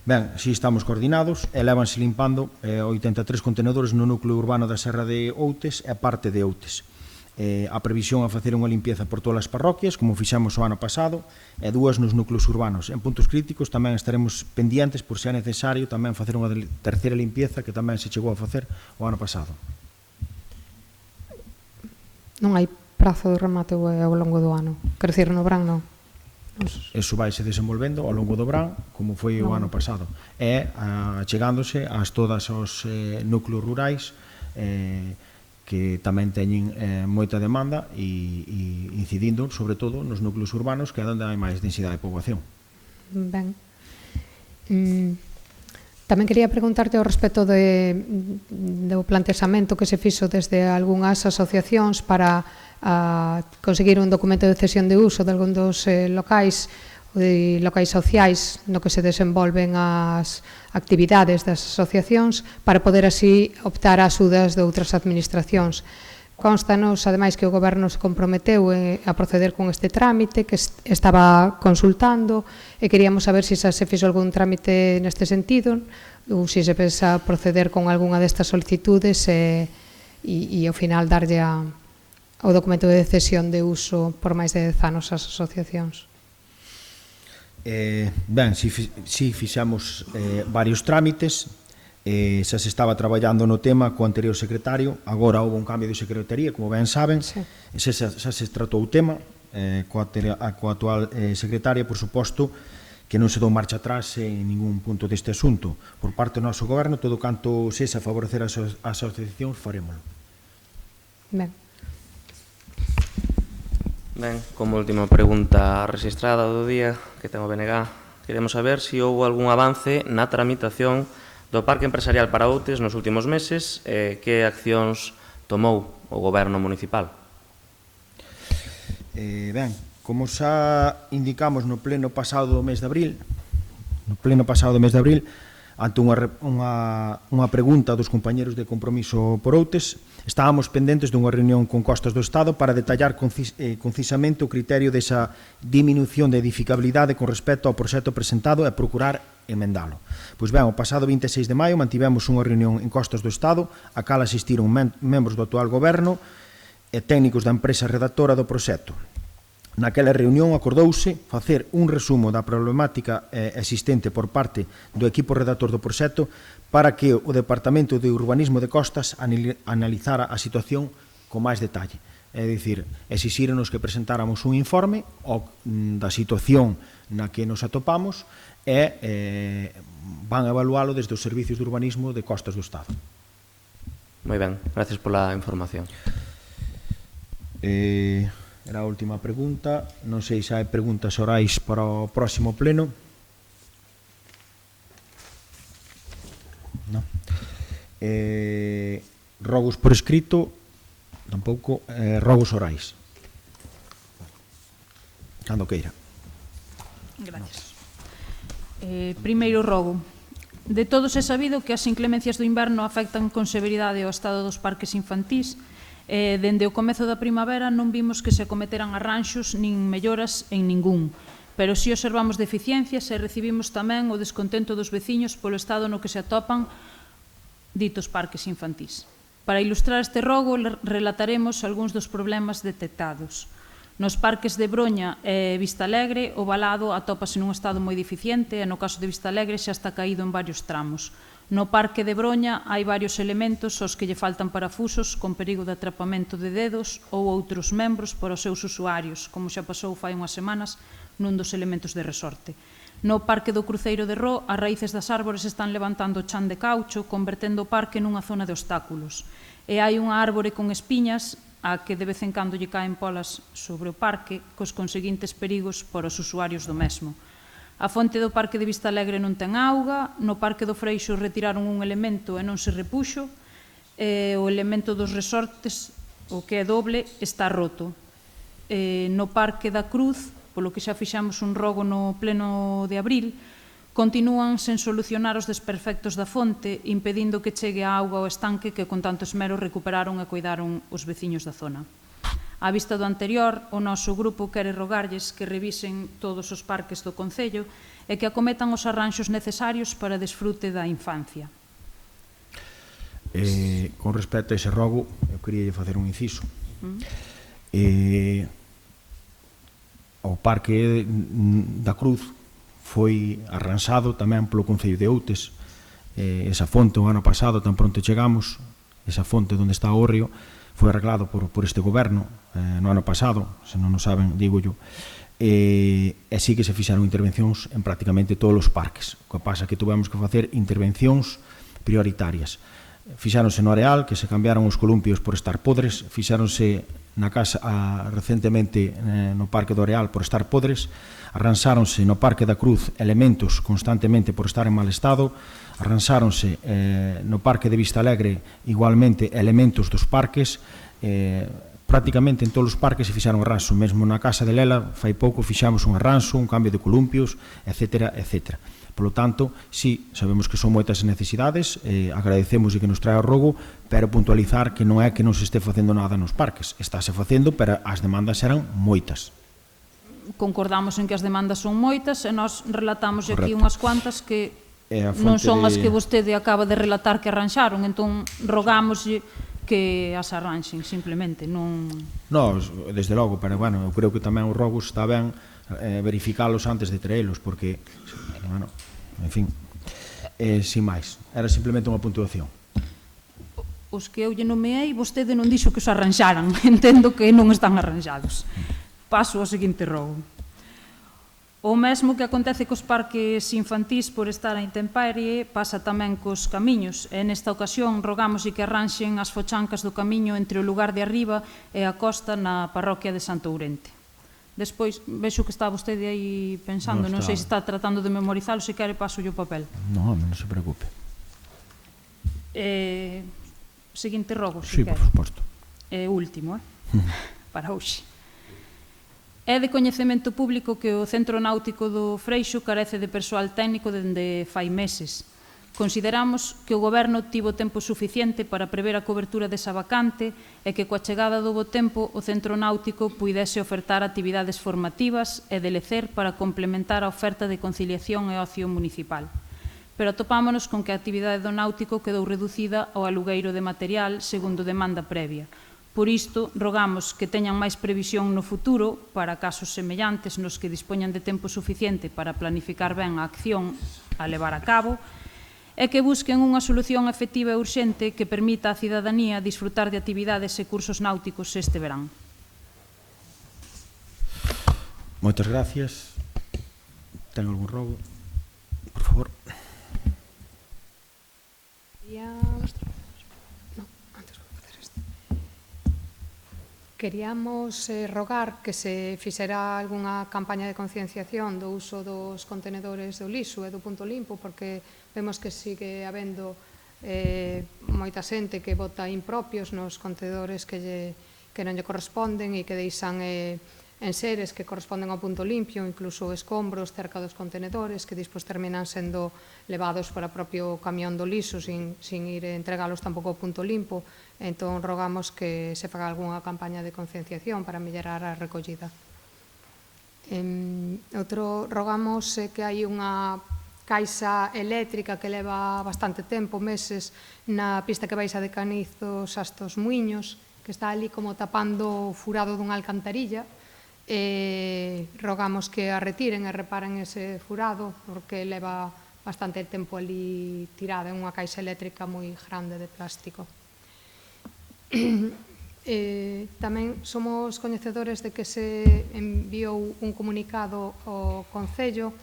Ben, si estamos coordinados, elévanse limpando 83 contenedores no núcleo urbano da Serra de Outes e parte de Outes. A previsión a facer unha limpieza por todas as parroquias, como fixemos o ano pasado, e 2 nos núcleos urbanos. En puntos críticos tamén estaremos pendientes por se é necesario tamén facer unha terceira limpieza que tamén se chegou a facer o ano pasado. Non hai prazo de remate ao longo do ano? Quer dizer, no verán non? Eso vai se desenvolvendo ao longo do verán, como foi o ano pasado. E chegándose a todas os núcleos rurais que tamén teñen moita demanda e incidindo, sobre todo, nos núcleos urbanos, que é onde hai máis densidade de poboación. Ben. Tamén quería preguntarte ao respecto do planteamento que se fixo desde algunhas asociacións para conseguir un documento de cesión de uso de algún dos locais sociais no que se desenvolven as actividades das asociacións para poder así optar a axudas de outras administracións. Constanos, ademais, que o Goberno se comprometeu a proceder con este trámite, que estaba consultando, e queríamos saber se se fixo algún trámite neste sentido, ou se se pensa proceder con algunha destas solicitudes e ao final darlle o documento de cesión de uso por máis de 10 anos ás asociacións. Ben, si fixamos varios trámites, xa se estaba traballando no tema co anterior secretario, agora houve un cambio de secretaría, como ben saben, xa se tratou o tema coa actual secretaria, por suposto, que non se dou marcha atrás en ningún punto deste asunto. Por parte do noso goberno, todo canto sexa favorecer as asociacións, farémolo. Ben. Ben, como última pregunta registrada do día que ten o BNG, queremos saber se houve algún avance na tramitación do Parque Empresarial para Outes nos últimos meses e que accións tomou o Goberno municipal. Ben, como xa indicamos no pleno pasado do mes de abril, ante unha pregunta dos compañeros de Compromiso por Outes, estábamos pendentes dunha reunión con Costas do Estado para detallar concisamente o criterio desa diminución de edificabilidade con respecto ao proxecto presentado e procurar emendalo. Pois ben, o pasado 26 de maio mantivemos unha reunión en Costas do Estado, a cal asistiron membros do actual goberno e técnicos da empresa redactora do proxecto. Naquela reunión acordouse facer un resumo da problemática existente por parte do equipo redactor do proxecto para que o Departamento de Urbanismo de Costas analizara a situación con máis detalle. É dicir, exixírenos que presentáramos un informe da situación na que nos atopamos e van a evalualo desde os servicios de urbanismo de Costas do Estado. Moi ben, gracias pola información. Era a última pregunta. Non sei se hai preguntas orais para o próximo pleno. Non. Rogos por escrito, tampouco. Rogos orais. Cando queira. Gracias. Primeiro rogo. De todos é sabido que as inclemencias do inverno afectan con severidade ao estado dos parques infantís. Dende o comezo da primavera non vimos que se acometeran arranxos nin melloras en ningún, pero si observamos deficiencias e recibimos tamén o descontento dos veciños polo estado no que se atopan ditos parques infantís. Para ilustrar este rogo, relataremos algúns dos problemas detectados. Nos parques de Broña e Vistalegre, o valado atópase nun estado moi deficiente e no caso de Vistalegre xa está caído en varios tramos. No parque de Broña hai varios elementos aos que lle faltan parafusos con perigo de atrapamento de dedos ou outros membros por os seus usuarios, como xa pasou fai unhas semanas nun dos elementos de resorte. No parque do Cruceiro de Ró, as raíces das árbores están levantando chan de caucho, convertendo o parque nunha zona de obstáculos. E hai unha árbore con espiñas a que de vez en cando lle caen polas sobre o parque, cos conseguintes perigos por os usuarios do mesmo. A fonte do parque de Vistalegre non ten auga, no parque do Freixo retiraron un elemento e non se repuxo, e o elemento dos resortes, o que é doble, está roto. No parque da Cruz, polo que xa fixamos un rogo no pleno de abril, continúan sen solucionar os desperfectos da fonte, impedindo que chegue a auga ao estanque que con tanto esmero recuperaron e cuidaron os veciños da zona. Á vista do anterior, o noso grupo quere rogarlles que revisen todos os parques do Concello e que acometan os arranxos necesarios para desfrute da infancia. Con respecto a ese rogo, eu quería facer un inciso. O parque da Cruz foi arranxado tamén polo Concello de Outes. Esa fonte o ano pasado, tan pronto chegamos, esa fonte onde está o hórreo, foi arreglado por este goberno no ano pasado, se non o saben, digo yo, e sí que se fixaron intervencións en prácticamente todos os parques. O que pasa que tuvemos que facer intervencións prioritarias. Fixáronse no Areal, que se cambiaron os columpios por estar podres, fixáronse na casa recentemente no Parque do Areal por estar podres, arranxáronse no Parque da Cruz elementos constantemente por estar en mal estado, arranxáronse no Parque de Vistalegre igualmente elementos dos parques, prácticamente en todos os parques se fixaron arranxo, mesmo na casa de Lela fai pouco fixamos un arranxo, un cambio de columpios, etc. etc. Por lo tanto, sí, sabemos que son moitas necesidades, agradecemos que nos trae o rogo, pero puntualizar que non é que non se este facendo nada nos parques, estáse facendo, pero as demandas eran moitas. Concordamos en que as demandas son moitas e nós relatamos aquí unhas cuantas que non son as que vostede acaba de relatar que arranxaron, entón rogámoslle que as arranxen, simplemente, non... Nos, desde logo, pero bueno, eu creo que tamén o rogo está ben verificalos antes de traelos, porque, bueno, en fin, sin máis. Era simplemente unha puntuación. Os que eu lle nomeei, vostede non dixo que os arranxaran. Entendo que non están arranxados. Paso ao seguinte rogo. O mesmo que acontece cos parques infantís por estar a intemperie pasa tamén cos camiños, e nesta ocasión rogamos que arranxen as fochancas do camiño entre o lugar de arriba e a costa na parroquia de Santo Ourente. Despois, vexo que está vostede aí pensando, non sei se está tratando de memorizalo, se quere paso o papel. Non, non se preocupe. Seguinte rogo, Sí, se por quere. suposto. Último, para hoxe. É de coñecemento público que o Centro Náutico do Freixo carece de persoal técnico dende fai meses. Consideramos que o Goberno tivo tempo suficiente para prever a cobertura desa vacante e que coa chegada do bo tempo o Centro Náutico puidese ofertar actividades formativas e de lecer para complementar a oferta de conciliación e ocio municipal. Pero atopámonos con que a actividade do náutico quedou reducida ao alugueiro de material segundo demanda previa. Por isto, rogamos que teñan máis previsión no futuro para casos semellantes nos que dispoñan de tempo suficiente para planificar ben a acción a levar a cabo e que busquen unha solución efectiva e urxente que permita á cidadanía disfrutar de actividades e cursos náuticos este verán. Moitas gracias. Ten algún rogo? Por favor. Queríamos rogar que se fixera algunha campaña de concienciación do uso dos contenedores do lixo e do punto limpo, porque vemos que sigue habendo moita xente que bota impropios nos contenedores que non lle corresponden e que deixan enseres que corresponden ao punto limpio, incluso escombros cerca dos contenedores que despois terminan sendo levados para o propio camión do lixo sin ir entregalos tampouco ao punto limpo. Entón, rogamos que se faga algunha campaña de concienciación para mellorar a recollida. Rogamos que hai unha caixa eléctrica que leva bastante tempo, meses, na pista que baixa de Canizos hasta os Muiños, que está ali como tapando o furado dunha alcantarilla. Rogamos que a retiren e reparen ese furado, porque leva bastante tempo ali tirada en unha caixa eléctrica moi grande de plástico. Tamén somos coñecedores de que se enviou un comunicado ao Concello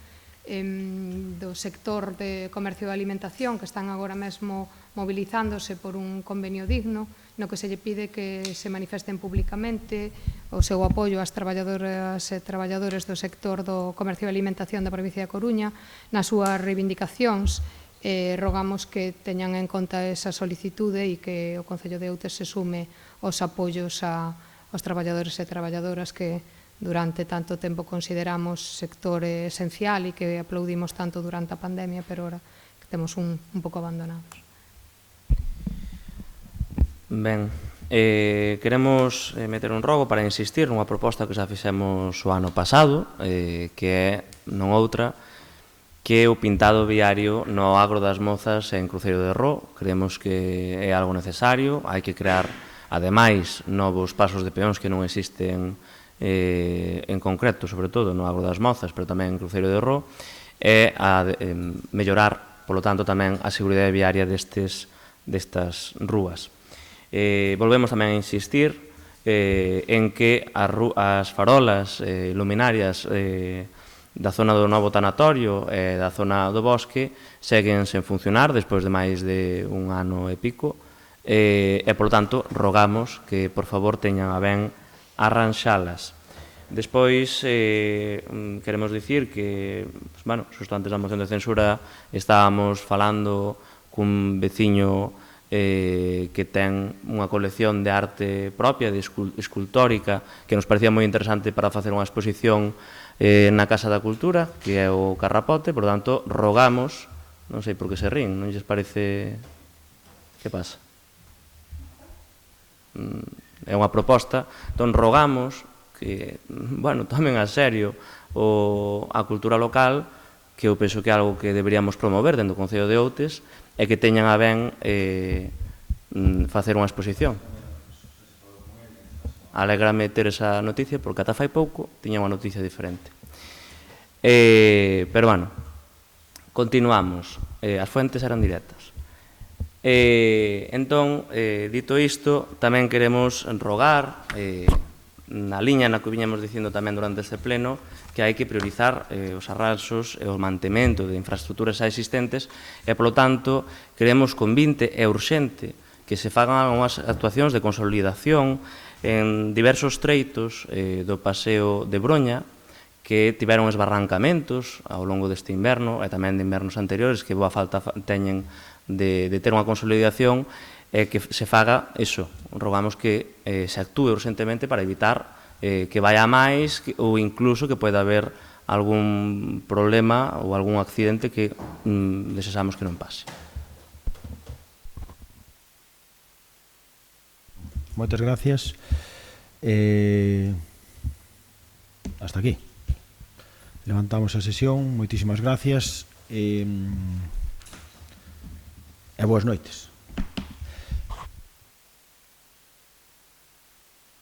do sector de comercio de alimentación que están agora mesmo movilizándose por un convenio digno no que se lle pide que se manifesten públicamente o seu apoio ás traballadoras e traballadores do sector do comercio de alimentación da provincia de Coruña nas súas reivindicacións. Rogamos que teñan en conta esa solicitude e que o Concello de Outes se sume aos apoios aos traballadores e traballadoras que durante tanto tempo consideramos sector esencial e que aplaudimos tanto durante a pandemia, pero ahora que temos un pouco abandonados. Ben, queremos meter un rogo para insistir nunha proposta que xa fixemos o ano pasado, que é non outra que o pintado viario no Agro das Mozas en Cruceiro de Ró. Creemos que é algo necesario, hai que crear, ademais, novos pasos de peóns que non existen en concreto, sobre todo no Agro das Mozas, pero tamén en Cruceiro de Ró, e a mellorar, polo tanto, tamén a seguridade viaria destas rúas. Volvemos tamén a insistir en que as farolas luminarias da zona do novo tanatorio e da zona do bosque seguen sen funcionar despois de máis de un ano e pico e, por tanto, rogamos que, por favor, teñan a ben arranxalas. Despois, queremos dicir que, bueno, xusto antes da moción de censura estábamos falando cun veciño que ten unha colección de arte propia, de escultórica, que nos parecía moi interesante para facer unha exposición na Casa da Cultura, que é o Carrapote. Por tanto, rogamos, non sei por que se rín, non lles parece... Que pasa? É unha proposta, entón rogamos que, bueno, tomen a serio a cultura local, que eu penso que é algo que deberíamos promover dentro do Concello de Outes, e que teñan a ben facer unha exposición. Alégrame ter esa noticia, porque ata fai pouco tiña unha noticia diferente. Pero, bueno, continuamos. As fuentes eran directas. Entón, dito isto, tamén queremos rogar, na liña na que viñamos dicindo tamén durante este pleno, que hai que priorizar os arranxos e o mantemento de infraestructuras existentes e, polo tanto, queremos convinte e urxente que se fagan unhas actuacións de consolidación en diversos treitos do paseo de Broña que tiveron esbarrancamentos ao longo deste inverno e tamén de invernos anteriores que boa falta teñen de ter unha consolidación e que se faga iso. Rogamos que se actúe urgentemente para evitar que vaya máis ou incluso que poida haber algún problema ou algún accidente que desexamos que non pase. Moitas gracias. Hasta aquí. Levantamos a sesión. Moitísimas gracias. E boas noites.